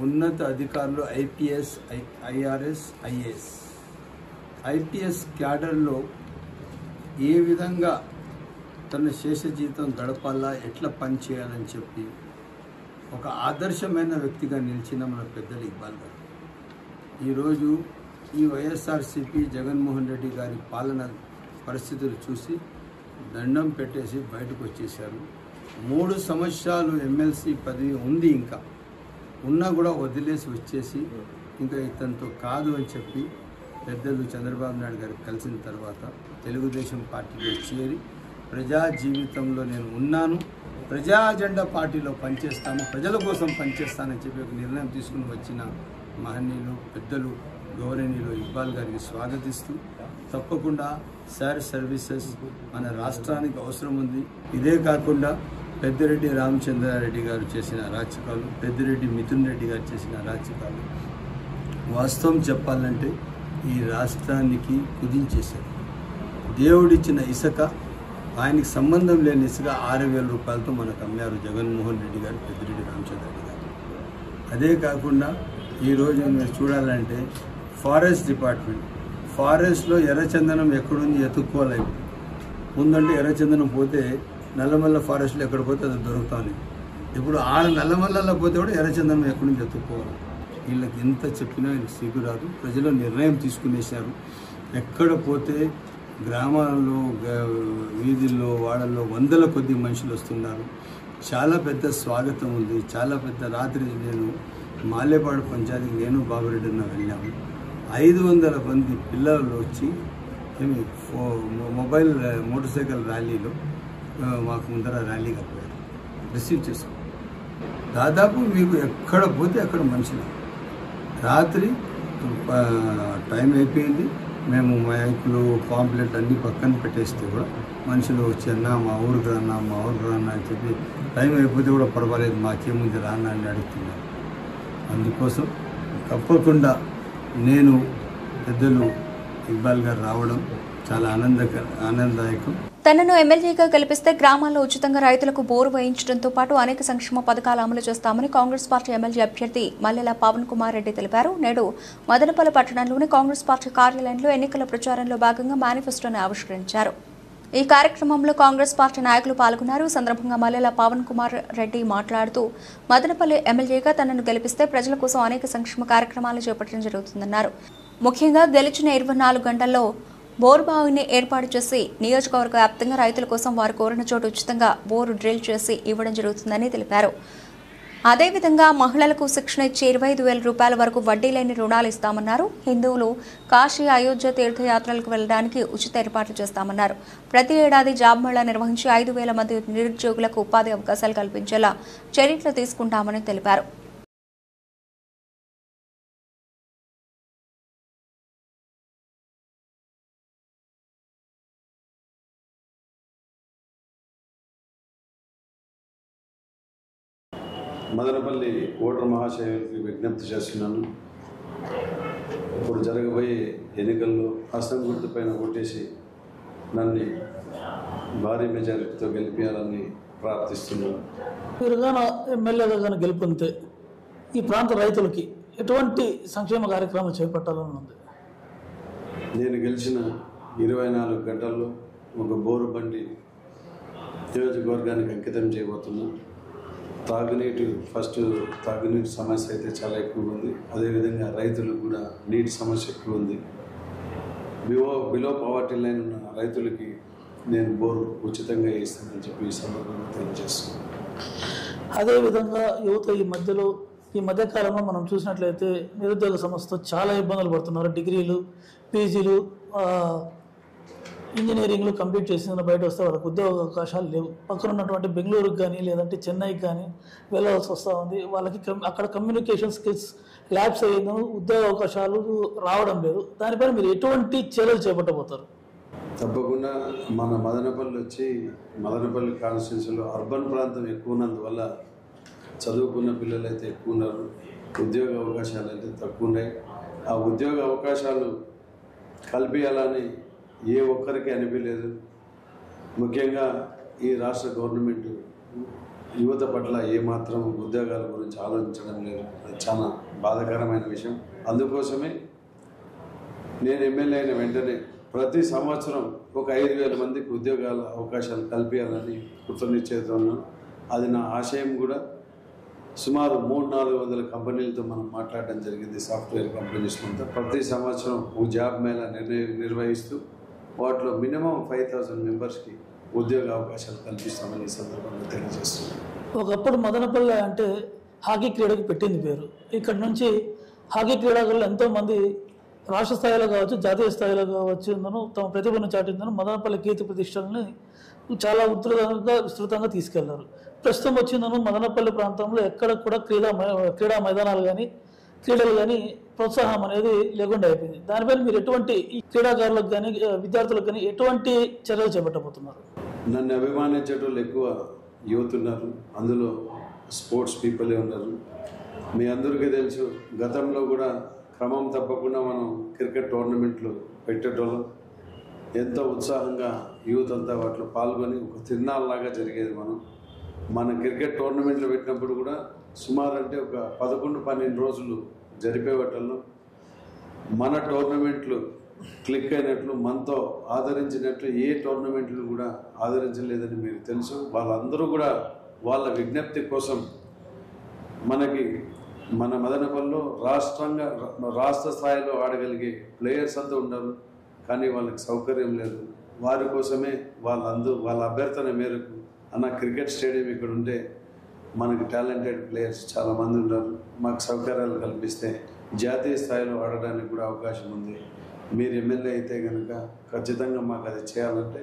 ఉన్నత అధికారులు ఐపీఎస్, ఐఆర్ఎస్, ఐఏఎస్, ఐపీఎస్ క్యాడర్లో ఏ విధంగా తన శేష జీవితం గడపాలా, ఎట్లా పనిచేయాలని చెప్పి ఒక ఆదర్శమైన వ్యక్తిగా నిలిచిన మన పెద్దలు ఇక్బాల్ గారు ఈరోజు ఈ వైఎస్ఆర్సీపీ జగన్మోహన్ రెడ్డి గారి పాలన పరిస్థితులు చూసి దండం పెట్టేసి బయటకు వచ్చేసారు. 3 సంవత్సరాలు ఎమ్మెల్సీ పదవి ఉంది, ఇంకా ఉన్నా కూడా వదిలేసి వచ్చేసి ఇంకా ఇతనితో కాదు అని చెప్పి పెద్దలు చంద్రబాబు నాయుడు గారు కలిసిన తర్వాత తెలుగుదేశం పార్టీలో చేరి ప్రజా జీవితంలో నేను ఉన్నాను, ప్రజా అజెండా పార్టీలో పనిచేస్తాను, ప్రజల కోసం పనిచేస్తానని చెప్పి ఒక నిర్ణయం తీసుకుని వచ్చిన మహనీయులు పెద్దలు గౌరవనీయులు ఇక్బాల్ గారికి స్వాగతిస్తూ, తప్పకుండా సార్ సర్వీసెస్ మన రాష్ట్రానికి అవసరం ఉంది. ఇదే కాకుండా పెద్దిరెడ్డి రామచంద్రారెడ్డి గారు చేసిన అరాచకాలు, పెద్దిరెడ్డి మిథున్ రెడ్డి గారు చేసిన అరాచకాలు వాస్తవం చెప్పాలంటే ఈ రాష్ట్రానికి కుదించేశారు. దేవుడిచ్చిన ఇసుక, ఆయనకి సంబంధం లేని ఇసుక 6,000 రూపాయలతో మనకు అమ్మారు జగన్మోహన్ రెడ్డి గారు, పెద్దిరెడ్డి రామచంద్రారెడ్డి గారు. అదే కాకుండా ఈరోజు మీరు చూడాలంటే ఫారెస్ట్ డిపార్ట్మెంట్, ఫారెస్ట్లో ఎర్రచందనం ఎక్కడుంది ఎత్తుక్కోలేదు. ముందంటే ఎర్రచందనం పోతే నల్లమల్ల ఫారెస్ట్లో ఎక్కడ పోతే అది దొరుకుతుంది. ఇప్పుడు ఆడ నల్లమల్లలో పోతే కూడా ఎర్రచందనం ఎక్కడి నుంచి ఎత్తుక్కోవాలి. వీళ్ళకి ఎంత చెప్పినా సిగ్గు రాదు. ప్రజలు నిర్ణయం తీసుకునేశారు. ఎక్కడ పోతే గ్రామాల్లో, వీధుల్లో, వాడల్లో 100 కొద్ది మనుషులు వస్తున్నారు. చాలా పెద్ద స్వాగతం ఉంది. చాలా పెద్ద రాత్రి నేను మాలేపాడు పంచాయతీకి నేను బాబురెడ్డి వెళ్ళాము. 500 మంది పిల్లలు వచ్చి మొబైల్ మోటార్ సైకిల్ ర్యాలీలో మాకు ముందర ర్యాలీగా పోయారు, రిసీవ్ చేసుకున్నాం. దాదాపు మీకు ఎక్కడ పోతే అక్కడ మనుషులు. రాత్రి టైం అయిపోయింది, మేము మైకులు పాంప్లెట్ అన్నీ పక్కన పెట్టేస్తే కూడా మనుషులు వచ్చి అన్నా మా ఊరికి రాన్నా అని చెప్పి టైం అయిపోతే కూడా పర్వాలేదు మాకేముంది రాన్నా అని అడుగుతున్నారు. అందుకోసం తప్పకుండా నేను పెద్దలు ఇక్బాల్ గారు రావడం చాలా ఆనందదాయకం. తనను ఎమ్మెల్యేగా గెలిపిస్తే గ్రామాల్లో ఉచితంగా రైతులకు బోరు వేయించడంతో పాటు అనేక సంక్షేమ పథకాలు అమలు చేస్తామని కాంగ్రెస్ పార్టీ ఎమ్మెల్యే అభ్యర్థి మల్లెల పవన్ కుమార్ రెడ్డి తెలిపారు. నేడు మదనపల్లి పట్టణంలోని కాంగ్రెస్ పార్టీ కార్యాలయంలో ఎన్నికల ప్రచారంలో భాగంగా మేనిఫెస్టోను ఆవిష్కరించారు. ఈ కార్యక్రమంలో కాంగ్రెస్ పార్టీ నాయకులు పాల్గొన్నారు. సందర్భంగా మల్లెల పవన్ కుమార్ రెడ్డి మాట్లాడుతూ మదనపల్లి ఎమ్మెల్యేగా తనను గెలిపిస్తే ప్రజల కోసం అనేక సంక్షేమ కార్యక్రమాలు చేపట్టడం జరుగుతుందన్నారు. ముఖ్యంగా గెలిచిన 24 గంటల్లో బోరు బావిని ఏర్పాటు చేసి నియోజకవర్గ వ్యాప్తంగా రైతుల కోసం వారు కోరిన చోటు ఉచితంగా బోరు డ్రిల్ చేసి ఇవ్వడం జరుగుతుందని తెలిపారు. అదేవిధంగా మహిళలకు శిక్షణ ఇచ్చి 25,000 రూపాయల వరకు వడ్డీ లేని రుణాలు ఇస్తామన్నారు. హిందువులు కాశీ, అయోధ్య తీర్థయాత్రలకు వెళ్లడానికి ఉచిత ఏర్పాట్లు చేస్తామన్నారు. ప్రతి ఏడాది జాబ్ మేళా నిర్వహించి 5,000 మంది నిరుద్యోగులకు ఉపాధి అవకాశాలు కల్పించేలా చర్యలు తీసుకుంటామని తెలిపారు. మదనపల్లి ఓటర్ మహాశయులకి విజ్ఞప్తి చేస్తున్నాను. ఇప్పుడు జరగబోయే ఎన్నికల్లో హస్తం గుర్తుపైన ఓటేసి నన్ను భారీ మెజారిటీతో గెలిపించాలని ప్రార్థిస్తున్నాను. మీరుగా ఎమ్మెల్యేగా కానీ గెలుపొందితే ఈ ప్రాంత రైతులకి ఎటువంటి సంక్షేమ కార్యక్రమాలు చేపట్టాలని ఉంది? నేను గెలిచిన 24 గంటల్లో ఒక బోరు బండి నియోజకవర్గానికి అంకితం చేయబోతున్నాను. తాగునీటి సమస్య అయితే చాలా ఎక్కువ ఉంది. అదేవిధంగా రైతులకు కూడా నీటి సమస్య ఎక్కువ ఉంది. బిలో పావర్టీ లైన్ ఉన్న రైతులకి నేను బోరు ఉచితంగా ఇస్తానని చెప్పి ఈ సందర్భంగా తెలియజేస్తున్నాను. అదేవిధంగా యువత ఈ మధ్యకాలంలో మనం చూసినట్లయితే నిరుద్యోగ సమస్యతో చాలా ఇబ్బందులు పడుతున్నారు. డిగ్రీలు, పీజీలు, ఇంజనీరింగ్లు కంప్లీట్ చేసిన బయట వస్తే వాళ్ళకి ఉద్యోగ అవకాశాలు లేవు. పక్కన ఉన్నటువంటి బెంగళూరుకి కానీ లేదంటే చెన్నైకి కానీ వెళ్ళవలసి వస్తూ ఉంది. వాళ్ళకి అక్కడ కమ్యూనికేషన్ స్కిల్స్ ల్యాబ్స్ అయ్యేందు ఉద్యోగ అవకాశాలు రావడం లేదు. దానిపైన మీరు ఎటువంటి చర్యలు చేపట్టబోతారు? తప్పకుండా మన మదనపల్లి కాన్స్టిట్యున్సీలో అర్బన్ ప్రాంతం ఎక్కువ ఉన్నందువల్ల చదువుకున్న పిల్లలు అయితే ఎక్కువ ఉన్నారు, ఉద్యోగ అవకాశాలు అయితే తక్కువ ఉన్నాయి. ఆ ఉద్యోగ అవకాశాలు కల్పించాలని ఏ ఒక్కరికి అనిపించలేదు. ముఖ్యంగా ఈ రాష్ట్ర గవర్నమెంట్ యువత పట్ల ఏమాత్రం ఉద్యోగాల గురించి ఆలోచించడం లేదు. అది చాలా బాధాకరమైన విషయం. అందుకోసమే నేను ఎమ్మెల్యే అయిన వెంటనే ప్రతి సంవత్సరం ఒక 5,000 మందికి ఉద్యోగాల అవకాశాలు కల్పించాలని కృతనిశ్చయితున్నాను. అది నా ఆశయం కూడా. సుమారు 300-400 కంపెనీలతో మనం మాట్లాడడం జరిగింది. సాఫ్ట్వేర్ కంపెనీస్తో ప్రతి సంవత్సరం ఒక జాబ్ మేళా నిర్వహిస్తూ వాటిలో మినిమం 5,000 మెంబర్స్కి ఉద్యోగ అవకాశాలు కల్పిస్తామని ఈ సందర్భంగా తెలియజేస్తున్నాను. ఒకప్పుడు మదనపల్లి అంటే హాకీ క్రీడకు పెట్టింది పేరు. ఇక్కడ నుంచి హాకీ క్రీడాకారులు ఎంతోమంది రాష్ట్ర స్థాయిలో కావచ్చు, జాతీయ స్థాయిలో కావచ్చు తమ ప్రతిభను చాటిందని మదనపల్లి కీర్తి ప్రతిష్టలని చాలా విస్తృతంగా తీసుకెళ్లారు. ప్రస్తుతం వచ్చిందను మదనపల్లి ప్రాంతంలో ఎక్కడ కూడా క్రీడా మైదానాలు కానీ క్రీడలు కానీ ప్రోత్సాహం అనేది లేకుండా అయిపోయింది. దానిపైన మీరు ఎటువంటి ఈ క్రీడాకారులకు కానీ విద్యార్థులకు కానీ ఎటువంటి చర్యలు చేపట్టబోతున్నారు? నన్ను అభిమానించేటోళ్ళు ఎక్కువ యువత ఉన్నారు, అందులో స్పోర్ట్స్ పీపులే ఉన్నారు. మీ అందరికీ తెలుసు, గతంలో కూడా క్రమం తప్పకుండా మనం క్రికెట్ టోర్నమెంట్లు పెట్టేటోళ్ళం. ఎంతో ఉత్సాహంగా యూత్ అంతా వాటిలో పాల్గొని ఒక తిరునాళ్ళలాగా జరిగేది. మన క్రికెట్ టోర్నమెంట్లు పెట్టినప్పుడు కూడా సుమారు అంటే ఒక 11-12 రోజులు జరిపేవాటల్లో మన టోర్నమెంట్లు క్లిక్ అయినట్లు, మనతో ఆదరించినట్లు ఏ టోర్నమెంట్లు కూడా ఆదరించలేదని మీకు తెలుసు. వాళ్ళందరూ కూడా వాళ్ళ విజ్ఞప్తి కోసం మన మదనపల్లిలో రాష్ట్ర స్థాయిలో ఆడగలిగే ప్లేయర్స్ అంతా ఉన్నారు, కానీ వాళ్ళకి సౌకర్యం లేదు. వారి కోసమే వాళ్ళ అభ్యర్థన మేరకు అన్న క్రికెట్ స్టేడియం ఇక్కడ ఉంటే మనకి టాలెంటెడ్ ప్లేయర్స్ చాలామంది ఉన్నారు, మాకు సౌకర్యాలు కల్పిస్తే జాతీయ స్థాయిలో ఆడడానికి కూడా అవకాశం ఉంది. మీరు ఎమ్మెల్యే అయితే కనుక ఖచ్చితంగా మాకు అది చేయాలంటే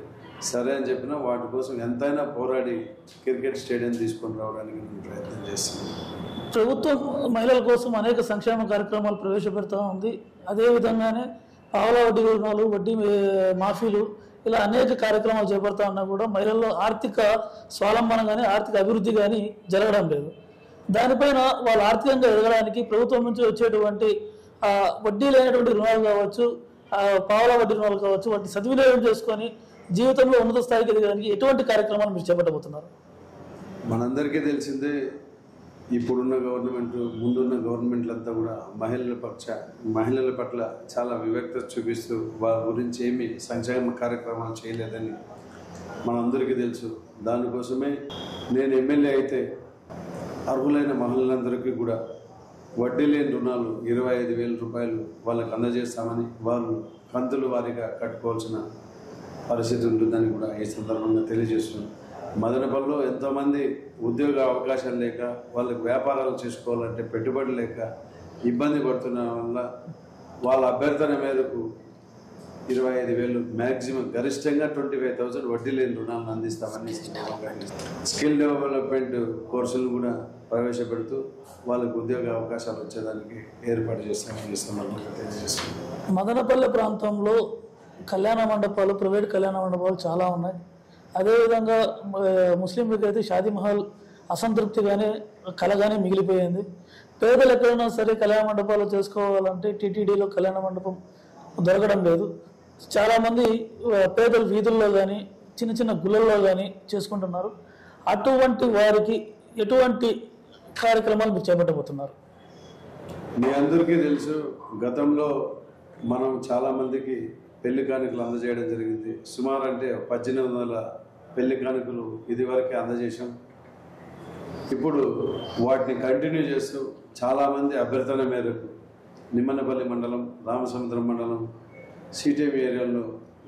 సరే అని చెప్పినా వాటి కోసం ఎంతైనా పోరాడి క్రికెట్ స్టేడియం తీసుకొని రావడానికి నేను ప్రయత్నం చేస్తున్నాను. ప్రభుత్వం మహిళల కోసం అనేక సంక్షేమ కార్యక్రమాలు ప్రవేశపెడతా ఉంది. అదేవిధంగానే పావలా వడ్డీ రుణాలు, వడ్డీ మాఫీలు, ఇలా అనేక కార్యక్రమాలు చేపడతా ఉన్నా కూడా మహిళల్లో ఆర్థిక స్వావలంబన కానీ ఆర్థిక అభివృద్ధి కానీ జరగడం లేదు. దానిపైన వాళ్ళు ఆర్థికంగా ఎదగడానికి ప్రభుత్వం నుంచి వచ్చేటువంటి వడ్డీ లేనటువంటి రుణాలు కావచ్చు, పావలా వడ్డీ రుణాలు కావచ్చు, వాటిని సద్వినియోగం చేసుకొని జీవితంలో ఉన్నత స్థాయికి ఎదగడానికి ఎటువంటి కార్యక్రమాలు మీరు చేపట్టబోతున్నారు? మనందరికీ తెలిసిందే, ఇప్పుడున్న గవర్నమెంట్, ముందున్న గవర్నమెంట్లంతా కూడా మహిళల పట్ల చాలా వివక్షత చూపిస్తూ వారి గురించి ఏమీ సంక్షేమ కార్యక్రమాలు చేయలేదని మనందరికీ తెలుసు. దానికోసమే నేను ఎమ్మెల్యే అయితే అర్హులైన మహిళలందరికీ కూడా వడ్డీ లేని రుణాలు 25,000 రూపాయలు వాళ్ళకి అందజేస్తామని, వాళ్ళు కంతులు వారీగా కట్టుకోవాల్సిన పరిస్థితి ఉంటుందని కూడా ఈ సందర్భంగా తెలియజేస్తున్నాను. మదనపల్లిలో ఎంతోమంది ఉద్యోగ అవకాశాలు లేక, వాళ్ళకి వ్యాపారాలు చేసుకోవాలంటే పెట్టుబడి లేక ఇబ్బంది పడుతున్న వల్ల వాళ్ళ అభ్యర్థన మేరకు 25,000 మ్యాక్సిమం గరిష్టంగా 25,000 వడ్డీ లేని రుణాలను అందిస్తామని స్కిల్ డెవలప్మెంట్ కోర్సులు కూడా ప్రవేశపెడుతూ వాళ్ళకు ఉద్యోగ అవకాశాలు వచ్చేదానికి ఏర్పాటు చేస్తామని ఈ సందర్భంగా తెలియజేస్తున్నాం. మదనపల్లి ప్రాంతంలో కళ్యాణ మండపాలు, ప్రైవేట్ కళ్యాణ మండపాలు చాలా ఉన్నాయి. అదేవిధంగా ముస్లింలకు అయితే షాదీ మహల్ అసంతృప్తిగానే కలగానే మిగిలిపోయింది. పేదలు ఎక్కడైనా సరే కళ్యాణ మండపాలు చేసుకోవాలంటే టీటీడీలో కళ్యాణ మండపం దొరకడం లేదు. చాలామంది పేదలు వీధుల్లో కానీ చిన్న చిన్న గుళ్ళల్లో కానీ చేసుకుంటున్నారు. అటువంటి వారికి ఎటువంటి కార్యక్రమాలు మీరు చేపట్టబోతున్నారు? మీ అందరికీ తెలుసు, గతంలో మనం చాలామందికి పెళ్లి కానుకలు అందజేయడం జరిగింది. సుమారు అంటే 1800 పెళ్లి కానుకలు ఇదివరకే అందజేశాం. ఇప్పుడు వాటిని కంటిన్యూ చేస్తూ చాలామంది అభ్యర్థన మేరకు నిమ్మనపల్లి మండలం, రామసముద్రం మండలం, సిటీవీ ఏరియాలో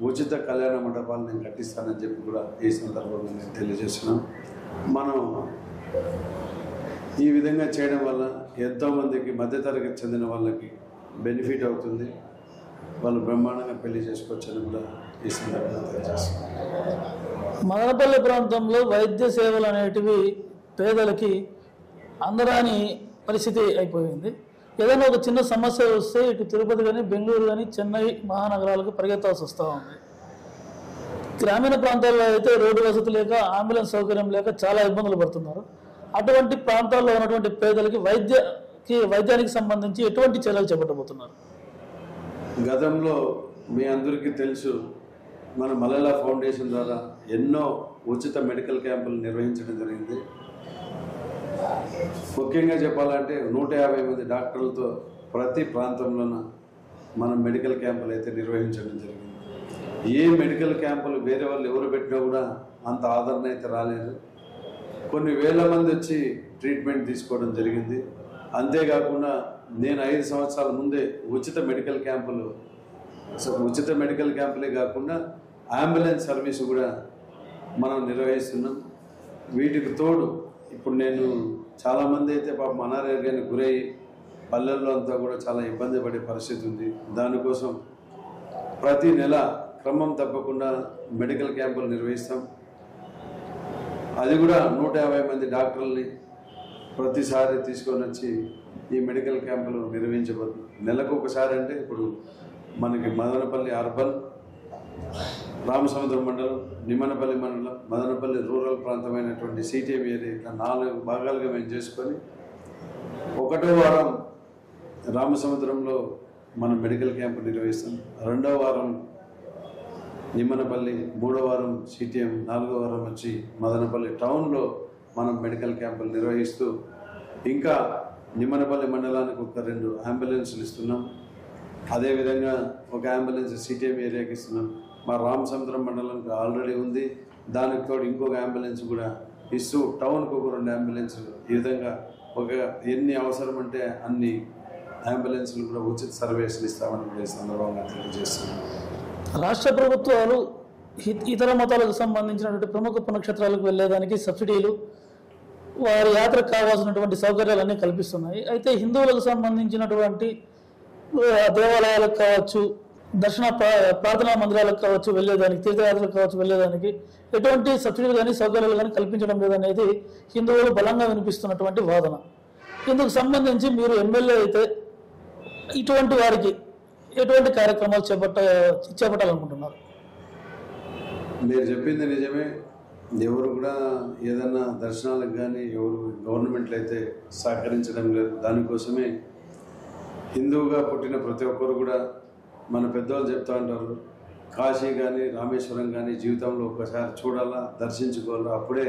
ఉచిత కళ్యాణ మండపాలు నేను కట్టిస్తానని చెప్పి కూడా ఈ సందర్భంగా నేను తెలియజేస్తున్నాను. మనం ఈ విధంగా చేయడం వల్ల ఎంతోమందికి మధ్యతరగతి చెందిన వాళ్ళకి బెనిఫిట్ అవుతుంది. వాళ్ళు బ్రహ్మాండంగా పెళ్లి చేసుకోవచ్చని కూడా ఈ సందర్భంగా తెలియజేస్తున్నాం. మదనపల్లి ప్రాంతంలో వైద్య సేవలు అనేటివి పేదలకి అందరాని పరిస్థితి అయిపోయింది. ఏదైనా ఒక చిన్న సమస్య వస్తే ఇటు తిరుపతి కానీ, బెంగళూరు కానీ, చెన్నై మహానగరాలకు పరిగెత్తాల్సి వస్తూ ఉంది. గ్రామీణ ప్రాంతాల్లో అయితే రోడ్డు వసతి లేక, అంబులెన్స్ సౌకర్యం లేక చాలా ఇబ్బందులు పడుతున్నారు. అటువంటి ప్రాంతాల్లో ఉన్నటువంటి పేదలకి వైద్యానికి సంబంధించి ఎటువంటి చర్యలు చేపట్టబోతున్నారు? గతంలో మీ అందరికీ తెలుసు, మన మలయాళ ఫౌండేషన్ ద్వారా ఎన్నో ఉచిత మెడికల్ క్యాంపులు నిర్వహించడం జరిగింది. ముఖ్యంగా చెప్పాలంటే 150 మంది డాక్టర్లతో ప్రతి ప్రాంతంలోన మనం మెడికల్ క్యాంపులు అయితే నిర్వహించడం జరిగింది. ఏ మెడికల్ క్యాంపులు వేరే వాళ్ళు ఎవరు పెట్టినా కూడా అంత ఆదరణ అయితే రాలేదు. కొన్ని వేల మంది వచ్చి ట్రీట్మెంట్ తీసుకోవడం జరిగింది. అంతేకాకుండా నేను 5 సంవత్సరాల ముందే ఉచిత మెడికల్ క్యాంపులే కాకుండా అంబులెన్స్ సర్వీసు కూడా మనం నిర్వహిస్తున్నాం. వీటికి తోడు ఇప్పుడు నేను చాలామంది అయితే పాపం అనారోగ్యానికి గురయ్యి పల్లెల్లో అంతా కూడా చాలా ఇబ్బంది పడే పరిస్థితి ఉంది. దానికోసం ప్రతి నెల క్రమం తప్పకుండా మెడికల్ క్యాంపులు నిర్వహిస్తాం. అది కూడా 150 మంది డాక్టర్లని ప్రతిసారి తీసుకొని వచ్చి ఈ మెడికల్ క్యాంపులు నిర్వహించబోతుంది. నెలకు ఒకసారి అంటే ఇప్పుడు మనకి మదనపల్లి అర్బన్, రామసముద్రం మండలం, నిమ్మనపల్లి మండలం, మదనపల్లి రూరల్ ప్రాంతమైనటువంటి సిటీవీ ఏరియా, ఇట్లా 4 భాగాలుగా మేము చేసుకొని 1వ వారం రామసముద్రంలో మనం మెడికల్ క్యాంపు నిర్వహిస్తాం. 2వ వారం నిమ్మనపల్లి, 3వ వారం సిటిఎం, 4వ వారం వచ్చి మదనపల్లి టౌన్లో మనం మెడికల్ క్యాంపులు నిర్వహిస్తూ ఇంకా నిమ్మనపల్లి మండలానికి ఒక 2 అంబులెన్సులు ఇస్తున్నాం. అదేవిధంగా ఒక అంబులెన్స్ సిటిఎం ఏరియాకి ఇస్తున్నాం. మా రామసముద్రం మండలానికి ఆల్రెడీ ఉంది. దానికి తోడు ఇంకొక అంబులెన్స్ కూడా ఇస్తూ టౌన్కి ఒక 2 అంబులెన్సులు, ఈ విధంగా ఎన్ని అవసరం అంటే అన్ని అంబులెన్సులు కూడా ఉచిత సర్వీసులు ఇస్తామని కూడా ఈ సందర్భంగా తెలియజేస్తున్నాం. రాష్ట్ర ప్రభుత్వాలు ఇతర మతాలకు సంబంధించినటువంటి ప్రముఖ పుణ్యక్షేత్రాలకు వెళ్ళేదానికి సబ్సిడీలు, వారి యాత్రకు కావాల్సినటువంటి సౌకర్యాలన్నీ కల్పిస్తున్నాయి. అయితే హిందువులకు సంబంధించినటువంటి దేవాలయాలకు కావచ్చు, దర్శన ప్రార్థనా మందిరాలకు కావచ్చు వెళ్ళేదానికి, తీర్థయాత్రలకు కావచ్చు వెళ్ళేదానికి ఎటువంటి సబ్సిడీలు కానీ సౌకర్యాలు కానీ కల్పించడం లేదనేది హిందువులు బలంగా వినిపిస్తున్నటువంటి వాదన. ఇందుకు సంబంధించి మీరు ఎమ్మెల్యే అయితే ఇటువంటి వారికి ఎటువంటి కార్యక్రమాలు చేపట్టాలనుకుంటున్నారు? మీరు చెప్పింది నిజమే. ఎవరు కూడా ఏదన్నా దర్శనాలకు కానీ ఎవరు గవర్నమెంట్లు అయితే సహకరించడం లేదు. దానికోసమే హిందువుగా పుట్టిన ప్రతి ఒక్కరు కూడా మన పెద్దవాళ్ళు చెప్తూ ఉంటారు, కాశీ కానీ రామేశ్వరం కానీ జీవితంలో ఒక్కసారి చూడాలా, దర్శించుకోవాలా, అప్పుడే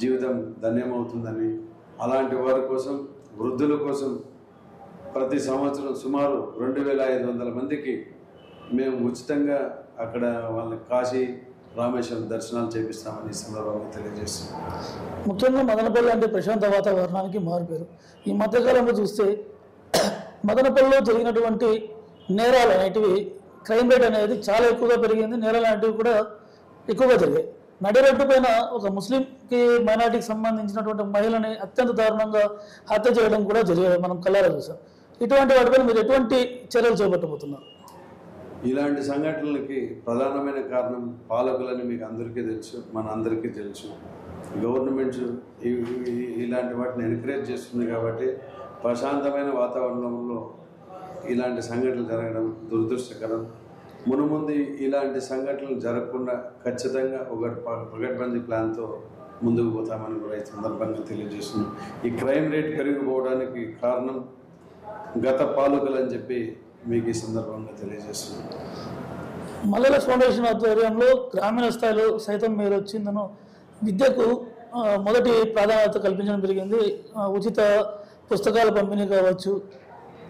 జీవితం ధన్యమవుతుందని. అలాంటి వారి కోసం, వృద్ధుల కోసం ప్రతి సంవత్సరం సుమారు 2500 మందికి మేము ఉచితంగా అక్కడ వాళ్ళ కాశీ రామేశ్వరం దర్శనాలు చేపిస్తామని ఈ సందర్భంగా తెలియజేస్తున్నాం. ముఖ్యంగా మదనపల్లి అంటే ప్రశాంత వాతావరణానికి మారిపోయారు. ఈ మధ్యకాలంలో చూస్తే మదనపల్లిలో జరిగినటువంటి నేరాలు అనేటివి, క్రైమ్ రేట్ అనేది చాలా ఎక్కువగా పెరిగింది. నేరాలు అనేటివి కూడా ఎక్కువగా జరిగాయి. నడిరెడ్డు పైన ఒక ముస్లింకి మైనార్టీకి సంబంధించినటువంటి మహిళని అత్యంత దారుణంగా హత్య చేయడం కూడా జరిగాయి, మనం కళ్ళారా చూసాం. ఇటువంటి వాటిపైన మీరు ఎటువంటి చర్యలు చేపట్టబోతున్నారు? ఇలాంటి సంఘటనలకి ప్రధానమైన కారణం పాలకులని మీకు అందరికీ తెలుసు, మన అందరికీ తెలుసు. గవర్నమెంట్ ఇలాంటి వాటిని ఎంకరేజ్ చేస్తుంది కాబట్టి ప్రశాంతమైన వాతావరణంలో ఇలాంటి సంఘటనలు జరగడం దురదృష్టకరం. మునుముందు ఇలాంటి సంఘటనలు జరగకుండా ఖచ్చితంగా ఒక పగడ్బందీ ప్లాన్తో ముందుకు పోతామని కూడా ఈ సందర్భంగా తెలియజేస్తున్నాం. ఈ క్రైమ్ రేట్ పెరిగిపోవడానికి కారణం గత పాలకులు అని చెప్పి మీకు ఈ సందర్భంగా తెలియజేస్తున్నాం. మల్లెల ఫౌండేషన్ ఆధ్వర్యంలో గ్రామీణ స్థాయిలో సైతం మీరు వచ్చిందను విద్యకు మొదటి ప్రాధాన్యత కల్పించడం జరిగింది. ఉచిత పుస్తకాల పంపిణీ కావచ్చు,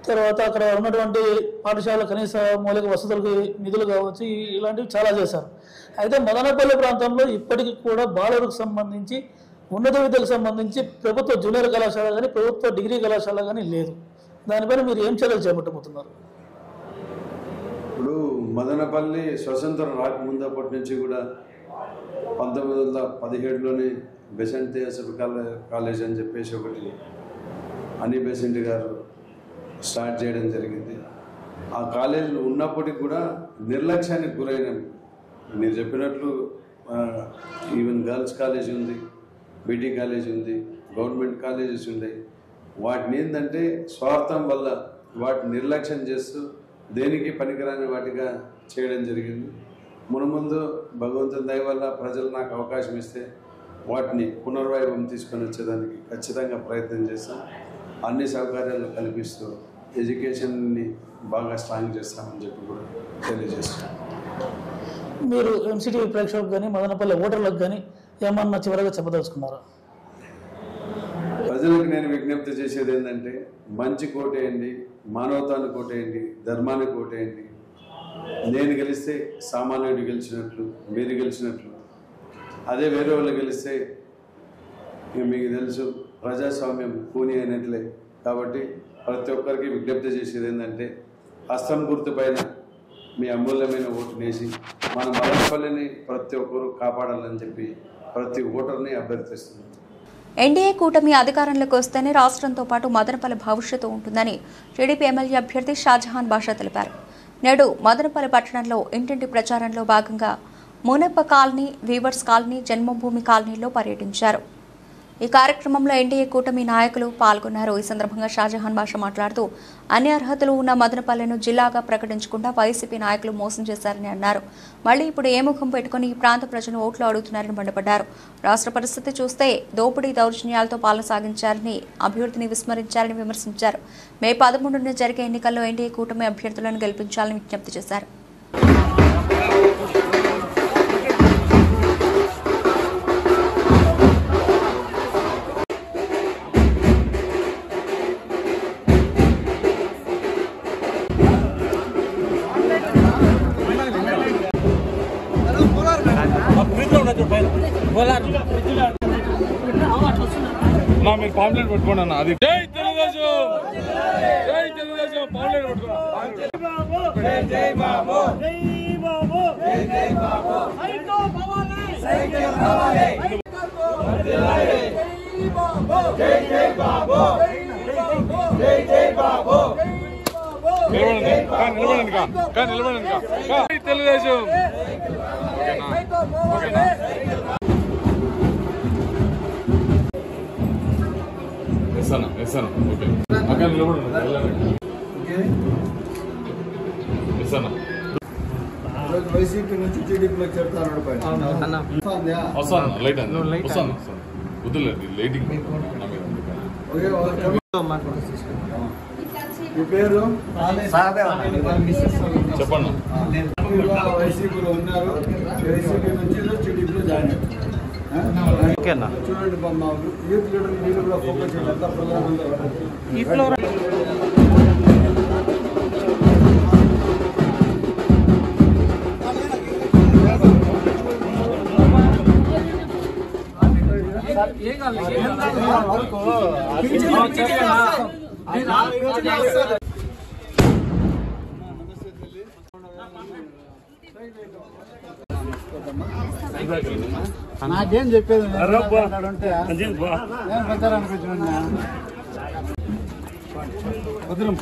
తర్వాత అక్కడ ఉన్నటువంటి పాఠశాల కనీస మౌలిక వసతులకి నిధులు కావచ్చు, ఇలాంటివి చాలా చేశారు. అయితే మదనపల్లి ప్రాంతంలో ఇప్పటికీ కూడా బాలులకు సంబంధించి ఉన్నత విద్యకు సంబంధించి ప్రభుత్వ జూనియర్ కళాశాల కానీ ప్రభుత్వ డిగ్రీ కళాశాల కానీ లేదు. దానిపైన మీరు ఏం చర్యలు చేపట్టబోతున్నారు? ఇప్పుడు మదనపల్లి స్వతంత్రం రాకముందు అప్పటి నుంచి కూడా 1917లోనే బెసెంట్ థియోసఫ్ కాలేజ్ అని చెప్పేసి ఒకటి అని బెసెంట్ గారు స్టార్ట్ చేయడం జరిగింది. ఆ కాలేజీలో ఉన్నప్పటికీ కూడా నిర్లక్ష్యానికి గురైన, మీరు చెప్పినట్లు ఈవెన్ గర్ల్స్ కాలేజ్ ఉంది, బీటీ కాలేజ్ ఉంది, గవర్నమెంట్ కాలేజెస్ ఉన్నాయి. వాటిని ఏంటంటే స్వార్థం వల్ల వాటిని నిర్లక్ష్యం చేస్తూ దేనికి పనికిరాని వాటిగా చేయడం జరిగింది. మునుముందు భగవంతుని దయ వల్ల ప్రజలు నాకు అవకాశం ఇస్తే వాటిని పునర్వైభవం తీసుకొని వచ్చేదానికి ఖచ్చితంగా ప్రయత్నం చేస్తాం. అన్ని సౌకర్యాలు కల్పిస్తూ ఎడ్యుకేషన్ని బాగా స్ట్రాంగ్ చేస్తామని చెప్పి కూడా తెలియజేస్తాం. మీరు ఎంసీటీ ప్రేక్షకులకు కానీ మదనపల్లి ఓటర్లకు కానీ ఏమన్నా చివరిగా చెప్పదలుచుకున్నారా? ప్రజలకు నేను విజ్ఞప్తి చేసేది ఏంటంటే, మంచి కోటేయండి, మానవతాన్ని కోటేయండి, ధర్మాన్ని కోటేయండి. నేను గెలిస్తే సామాన్యుడు గెలిచినట్లు, మీరు గెలిచినట్లు. అదే వేరే వాళ్ళు గెలిస్తే మీకు తెలుసు ప్రజాస్వామ్యం కూని అయినట్లే. కాబట్టి ప్రతి ఒక్కరికి విజ్ఞప్తి చేసేది ఏంటంటే, హస్తం గుర్తు పైన మీ అమూల్యమైన ఓటునేసి మన మదనపల్లిని ప్రతి ఒక్కరూ కాపాడాలని చెప్పి ప్రతి ఓటర్ని అభ్యర్థిస్తున్నాం. ఎన్డీఏ కూటమి అధికారంలోకి వస్తేనే రాష్ట్రంతో పాటు మదనపల్లి భవిష్యత్తు ఉంటుందని టీడీపీ ఎమ్మెల్యే అభ్యర్థి షాజహాన్ బాషా తెలిపారు. నేడు మదనపల్లి పట్టణంలో ఇంటింటి ప్రచారంలో భాగంగా మునప్ప కాలనీ, వీవర్స్ కాలనీ, జన్మభూమి కాలనీలో పర్యటించారు. ఈ కార్యక్రమంలో ఎన్డీఏ కూటమి నాయకులు పాల్గొన్నారు. ఈ సందర్భంగా షాజహాన్ బాషా మాట్లాడుతూ అన్ని అర్హతలు ఉన్న మదనపల్లిను జిల్లాగా ప్రకటించకుండా వైసీపీ నాయకులు మోసం చేశారని అన్నారు. మళ్లీ ఇప్పుడు ఏ ముఖం పెట్టుకుని ఈ ప్రాంత ప్రజలు ఓట్లు అడుగుతున్నారని మండిపడ్డారు. రాష్ట్ర పరిస్థితి చూస్తే దోపిడీ దౌర్జన్యాలతో పాలన సాగించారని, అభివృద్ధిని విస్మరించారని విమర్శించారు. మే 13న జరిగే ఎన్నికల్లో ఎన్డీఏ కూటమి అభ్యర్థులను గెలిపించాలని విజ్ఞప్తి చేశారు. మీరు పాంప్లెట్ పెట్టుకోండి అన్న. అది జై తెలుగుదేశం, జై తెలుగుదేశం పాంప్లెట్ పెట్టుకున్నా. తెలుగుదేశం వైసీపీ నుంచి టీడీపీలోకి చెప్తాను లైటింగ్ మీ పేరు చెప్పండి. వైసీపీలో ఉన్నారు, వైసీపీ నుంచి టీడీపీలో జాయిన్ అయ్యారు. చూడండి మా యూత్ లీడర్ మీరు కూడా ఫోకస్ చేయండి. ఎంత ప్రధానంగా నాకేం చెప్పేది ప్రచారానికి వచ్చిన వదిలం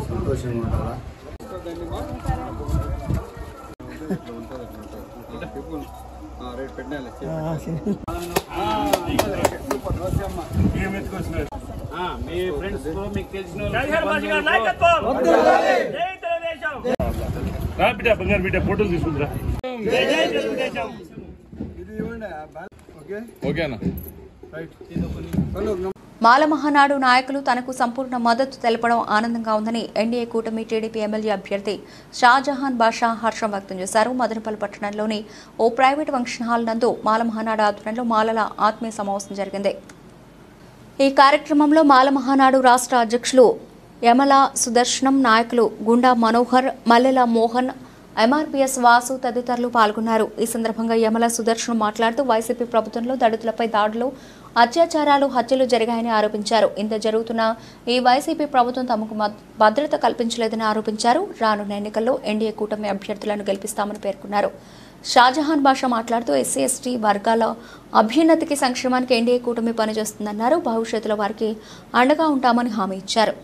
సంతోషంగా ఉంటారా? రేట్ పెట్టాలి. మీ ఫ్రెండ్స్ మీకు తెలిసిన బిడ్డ ఫోటోలు తీసుకుంటారా? ఓకేనా? మాల మహానాడు నాయకులు తనకు సంపూర్ణ మద్దతు తెలపడం ఆనందంగా ఉందని ఎన్డీఏ కూటమి టీడీపీ ఎమ్మెల్యే అభ్యర్థి షాజహాన్ బాషా హర్షం వ్యక్తం చేశారు. మదనపల్లి పట్టణంలోని ఓ ప్రైవేట్ ఫంక్షన్ హాల్ నందు మాల మహానాడు ఆధ్వర్యంలో మాలల ఆత్మీయ సమావేశం జరిగింది. ఈ కార్యక్రమంలో మాల మహానాడు రాష్ట్ర అధ్యక్షులు యమల సుదర్శనం, నాయకులు గుండా మనోహర్, మల్లెల మోహన్, ఎంఆర్పీఎస్ వాసు తదితరులు పాల్గొన్నారు. ఈ సందర్భంగా యమల సుదర్శనం మాట్లాడుతూ వైసీపీ ప్రభుత్వంలో దళితులపై దాడులు, అత్యాచారాలు, హత్యలు జరిగాయని ఆరోపించారు. ఇంత జరుగుతున్న ఈ వైసీపీ ప్రభుత్వం తమకు భద్రత కల్పించలేదని ఆరోపించారు. రానున్న ఎన్నికల్లో ఎన్డీఏ కూటమి అభ్యర్థులను గెలిపిస్తామని పేర్కొన్నారు. షాజహాన్ బాషా మాట్లాడుతూ ఎస్సీ ఎస్టీ వర్గాల అభ్యున్నతికి, సంక్షేమానికి ఎన్డీఏ కూటమి పనిచేస్తుందన్నారు. భవిష్యత్తులో వారికి అండగా ఉంటామని హామీ ఇచ్చారు.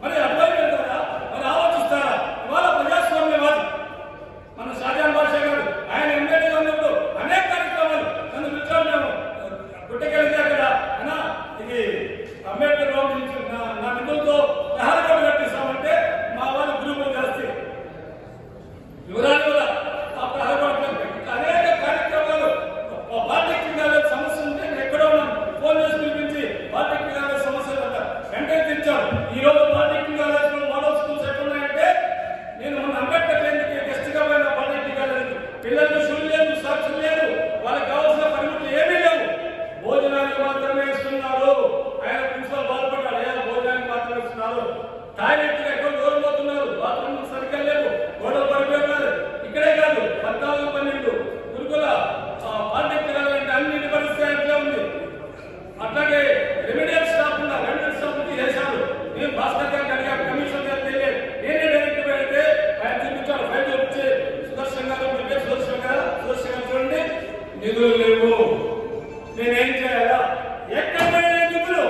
మరి అబ్బాయి టాయిలెట్ ఎక్కడో దూరం పోతున్నారు, బాత్రూమ్ సరిగ్గా లేవు, గోడలు పడిపోయినారు. ఇక్కడే కాదు 14, 12 గురుకుల పాలిటెక్నిక్ అంటే అన్నింటి పరిస్థితి అట్లే ఉంది. అట్లాగే రెమిడియల్ స్టాఫ్ ఉన్నారు, రెమిడియల్ స్టాఫ్ చేశారు. నేను భాస్కర్ గారికి అడిగాను, కమిషన్ గారు తెలియదు, నేనే డైరెక్ట్ పెడితే ఆయన చూపించాను. ఫైల్ చూపించి సుదర్శన్ గారు సుదర్శన్ గారు చూడండి నిధులు లేవు, నేనేం చేయాలా? ఎక్కడ నిధులు?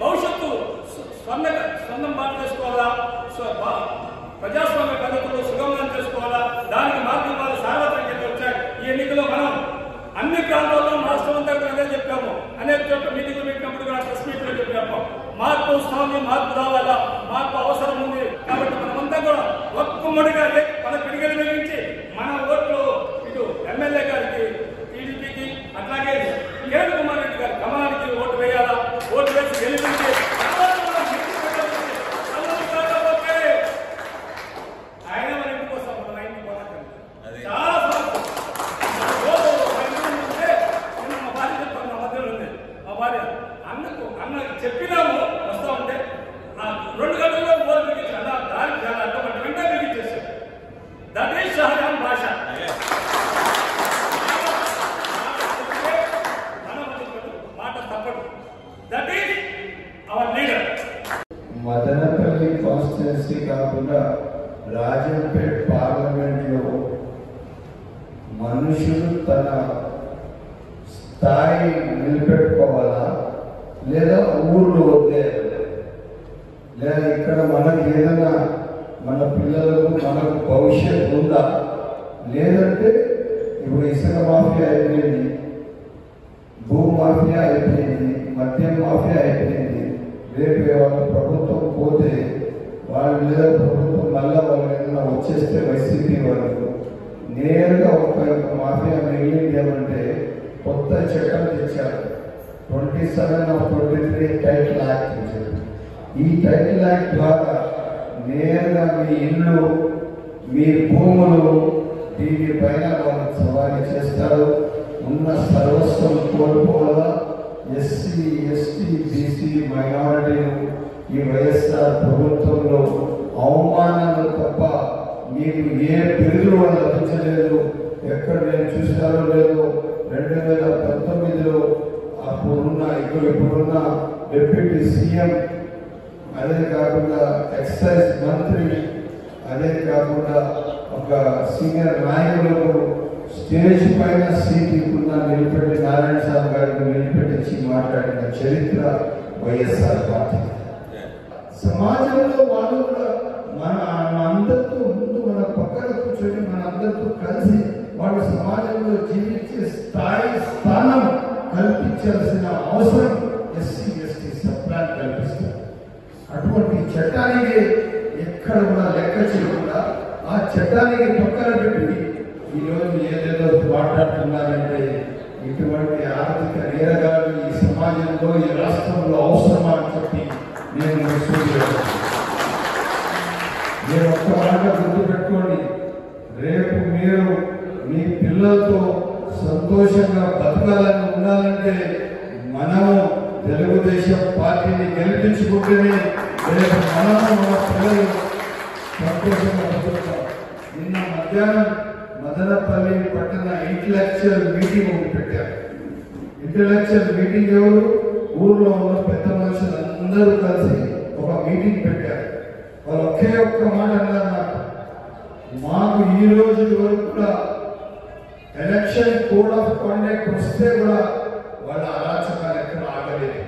భవిష్యత్తు స్పందం బాగా చేసుకోవాలా, ప్రజాస్వామ్య పద్ధతులు సుగమనం చేసుకోవాలా, దానికి మాధ్యమాలు సార్వత్రికంగా వచ్చాయి. ఈ ఎన్నికలో మనం అన్ని ప్రాంతాల్లో రాష్ట్రం అంతా అదే చెప్పాము. అనేక చోట్ల మీటింగ్లు పెట్టినప్పుడు కూడా ప్రెస్ మీట్ లో చెప్పాము. మార్పు వస్తుంది, మార్పు రావాలా, మార్పు అవసరం ఉంది. కాబట్టి మనమంతా కూడా ఒక్కమ్మడిగా మన పిడిగలు వెలిగించి మన ఓట్లు ఇటు ఎమ్మెల్యే గారికి, టీడీపీకి, అట్లాగే కేంద్ర కుమార్ రెడ్డి గారి గమనానికి ఓటు వేయాలా, ఓటు వేసి గెలిపించి ఆయన మన ఇంటికి వస్తాం, మన ఇంటికి పోతాం. చాలా మా భార్య చెప్తాను, మా మధ్యలో ఉంది మా భార్య. అన్నకు చెప్పినాము వస్తా ఉంటే 2 గంటల్లో ఓటు బిగించాను. దానికి చాలా అర్థమంటే వెంటనే బిగించేసాడు. దట్ ఈస్ షహజహాన్ భాష. మాట తప్పడు. That is our leader. Madanapalle constituency కాకుండా రాజంపేట్ పార్లమెంట్లో మనుషులు తన స్థాయి నిలబెట్టుకోవాలా, లేదా ఊర్లో వదిలేయాలి, లేదా ఇక్కడ మనకి ఏదైనా మన పిల్లలకు మనకు భవిష్యత్తు ఉందా? లేదంటే ఇప్పుడు ఇసుక మాఫియా అయిపోయింది, భూ మాఫియా అయిపోయింది, మద్యం మాఫియా అయిపోయింది. రేపు వాళ్ళ ప్రభుత్వం పోతే వాళ్ళు లేదా ప్రభుత్వం మళ్ళా వాళ్ళు ఏదైనా వచ్చేస్తే వైసీపీ వాళ్ళు నేరుగా ఒక మాఫియా మిగిలింది ఏమంటే కొత్త చట్టం తెచ్చారు. 27/23 టైటిల్ యాక్ట్ తెచ్చారు. ఈ టైటిల్ యాక్ట్ ద్వారా నేరుగా మీ ఇల్లు, మీ భూములు దీనిపైన వాళ్ళు సవారీ చేస్తారు. ఉన్న సర్వస్వం కోల్పోవాలా. ఎస్సీ, ఎస్టీ, బీసీ, మైనారిటీలు ఈ వైఎస్ఆర్ ప్రభుత్వంలో అవమానాలు తప్ప మీకు ఏ బిరుదులు వాళ్ళు లభించలేదు. ఎక్కడ నేను చూస్తారో లేదో 2019లో అప్పుడున్న ఇప్పుడున్న డిప్యూటీ సీఎం, అదే కాకుండా ఎక్సైజ్ మంత్రి, అదే కాకుండా ఒక సీనియర్ నాయకులకు స్టేజ్ పైన సీట్ ఇప్పుడున్న నిలబెట్టి నారాయణ స్వామి గారికి నిలబెట్టించి మాట్లాడిన చరిత్ర వైఎస్ఆర్ పార్టీ. సమాజంలో వాళ్ళు కూడా మన అందరితో ముందు మన పక్కన కూర్చొని మన అందరితో కలిసి వాళ్ళు సమాజంలో జీవించే స్థానం కల్పించాల్సిన అవసరం ఎస్సీ, ఎస్టీ సప్లాన్ కల్పిస్తారు. అటువంటి చట్టానికి ఎక్కడ కూడా లెక్క చేయకుండా ఆ చట్టానికి పక్కన పెట్టి ఈరోజు ఏదేదో మాట్లాడుతున్నారంటే ఇటువంటి ఆర్థిక నేరగాలు ఈ సమాజంలో, ఈ రాష్ట్రంలో అవసరమా అని చెప్పి నేను మీరు ఒక్క మాట గుర్తుపెట్టుకోండి. రేపు మీరు మీ పిల్లలతో సంతోషంగా బతకాలని ఉండాలంటే మనము తెలుగుదేశం పార్టీని గెలిపించుకుంటేనే రేపు మనము మన పిల్లలు సంతోషంగా బతుకుతాం. నిన్న మధ్యాహ్నం మదనపల్లి పట్టణ ఇంటలెక్చువల్ మీటింగ్ ఒకటి పెట్టారు. ఇంటలెక్చువల్ మీటింగ్ ఎవరు? ఊర్లో ఉన్న పెద్ద మనుషులు అందరూ కలిసి ఒక మీటింగ్ పెట్టారు. వాళ్ళు ఒక్క మాట అన్నారు, నాకు మాకు ఈ రోజు వరకు కూడా ఎలక్షన్ కోడ్ ఆఫ్ కాండక్ట్ వస్తే కూడా వాళ్ళ అరాచకాలు ఎక్కడ ఆగలేదు.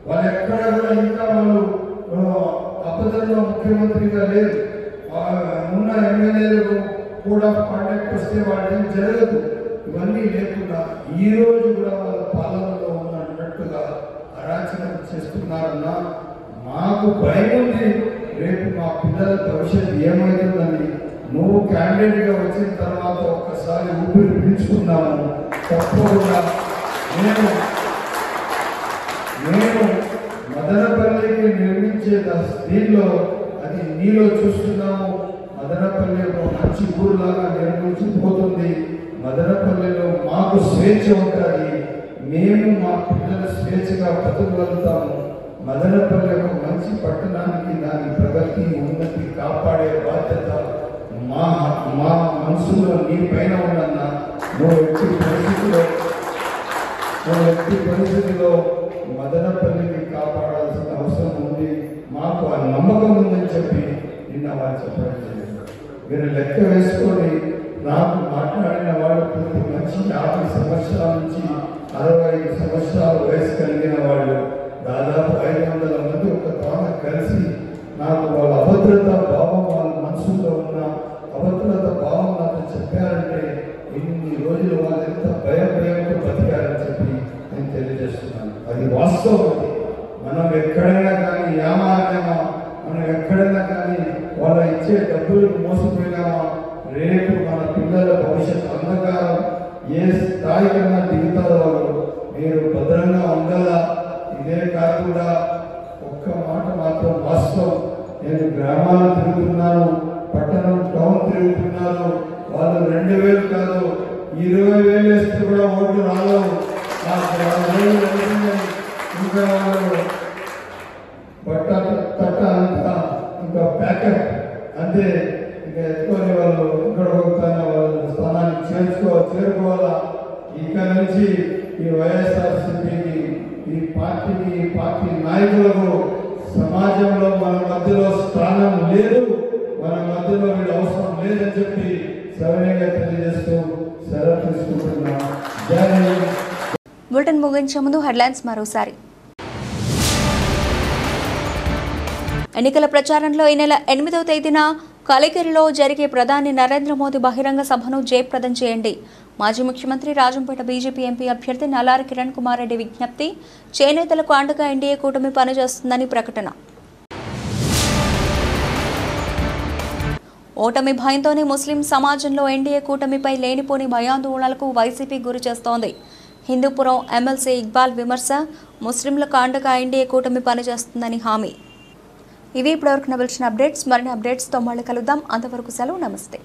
వాళ్ళు ఎక్కడ కూడా ఇంకా వాళ్ళు అబద్ధంలో ముఖ్యమంత్రిగా లేరు. ఉన్న ఎమ్మెల్యేలు కోడ్ ఆఫ్ కాండక్ట్ వస్తే వాళ్ళేం జరగదు. ఇవన్నీ లేకుండా ఈ రోజు కూడా వాళ్ళ పాలనలో ఉన్నట్టుగా అరాచకం చేస్తున్నారన్నా మాకు భయం ఉంది. రేపు మా పిల్లల భవిష్యత్తు ఏమవుతుందని నువ్వు క్యాండిడేట్ గా వచ్చిన తర్వాత ఒక్కసారి ఊపిరి పీల్చుకున్నాము. తప్పకుండా నేను మదనపల్లికి నిర్మించే దీనిలో అది నీలో చూస్తున్నాము. మదనపల్లి ఒక మంచి ఊరులాగా నిర్మించిపోతుంది. మదనపల్లిలో మాకు స్వేచ్ఛ ఉంటుంది. మేము మా పిల్లలు స్వేచ్ఛగా బతకగలుగుతాము. మదనపల్లి ఒక మంచి పట్టణానికి దాని ప్రగతి ఉన్నతి కాపాడే బాధ్యత మా మనసులో నీ పైన ఉందన్నా. నువ్వు ఎట్టి పరిస్థితిలో మదనపల్లిని కాపాడాల్సిన అవసరం ఉంది, మాకు ఆ నమ్మకం ఉందని చెప్పి నిన్న వారు చెప్పడం జరిగింది. మీరు లెక్క వేసుకొని నాకు మాట్లాడిన వాళ్ళు ప్రతి మంచి 50 సంవత్సరాల నుంచి 65 సంవత్సరాల వయసు కలిగిన వాళ్ళు దాదాపు 500 మంది ఒక తాను కలిసి నాకు వాళ్ళ అభద్రతా భావం వాళ్ళ మనసులో ఉన్న అభద్రత భావం నాకు చెప్పారంటే ఇన్ని రోజులు వాళ్ళు ఎంత భయంతో బతికారని చెప్పి నేను తెలియజేస్తున్నాను. అది వాస్తవం. మనం ఎక్కడైనా కానీ యామార్గమా, మనం ఎక్కడైనా కానీ వాళ్ళ ఇచ్చే డబ్బులకు మోసపోయినామా, రేపు మన పిల్లల భవిష్యత్ అంధకారం ఏ స్థాయి కన్నా దిగుతారో వాళ్ళు. మీరు భద్రంగా ఉండాలా. ఇదే కాకుండా ఒక్క మాట మాత్రం వాస్తవం, నేను గ్రామాలు తిరుగుతున్నాను, పట్టణం టౌన్ తిరుగుతున్నాను. వాళ్ళు 2000 కాదు 20,000 వేస్తే కూడా ఓట్లు రాలేవు. ఇంకా వాళ్ళు బట్ట తట్ట అంతా ఇంకా ప్యాకెట్ అంతే. ఇంకా ఎత్తుకొని వాళ్ళు ఇక్కడ పోతానే వాళ్ళు స్థానానికి చేరుకోవాలా. ఇక నుంచి ఈ వైఎస్ఆర్సీపీకి, ఈ పార్టీ నాయకులకు సమాజంలో మన మధ్యలో స్థానం లేదు, మన మధ్యలో వీళ్ళు అవసరం లేదని చెప్పి సవినయంగా తెలియజేస్తూ సెలవు తీసుకుంటున్నా. జై హింద్. బులెటిన్ ముగించే ముందు హెడ్లైన్స్ మరోసారి. ఎన్నికల ప్రచారంలో ఈ నెల 8వ తేదీన కలికిరిలో జరిగే ప్రధాని నరేంద్ర మోదీ బహిరంగ సభను జయప్రదం చేయండి. మాజీ ముఖ్యమంత్రి రాజంపేట బీజేపీ ఎంపీ అభ్యర్థి నల్లారి కిరణ్ కుమార్ రెడ్డి విజ్ఞప్తి. చేనేతలకు అండగా ఎన్డీఏ కూటమి పనిచేస్తుందని ప్రకటన. ఓటమి భయంతోనే ముస్లిం సమాజంలో ఎన్డీఏ కూటమిపై లేనిపోని భయాందోళనలకు వైసీపీ గురి చేస్తోంది. హిందూపురం ఎమ్మెల్సీ ఇక్బాల్ విమర్శ. ముస్లింలకు అండగా ఎన్డీఏ కూటమి పనిచేస్తుందని హామీ. ఇవి ఇప్పటివరకు నవల్చిన అప్డేట్స్. మరిన్ని అప్డేట్స్తో మళ్ళీ కలుద్దాం. అంతవరకు సెలవు. నమస్తే.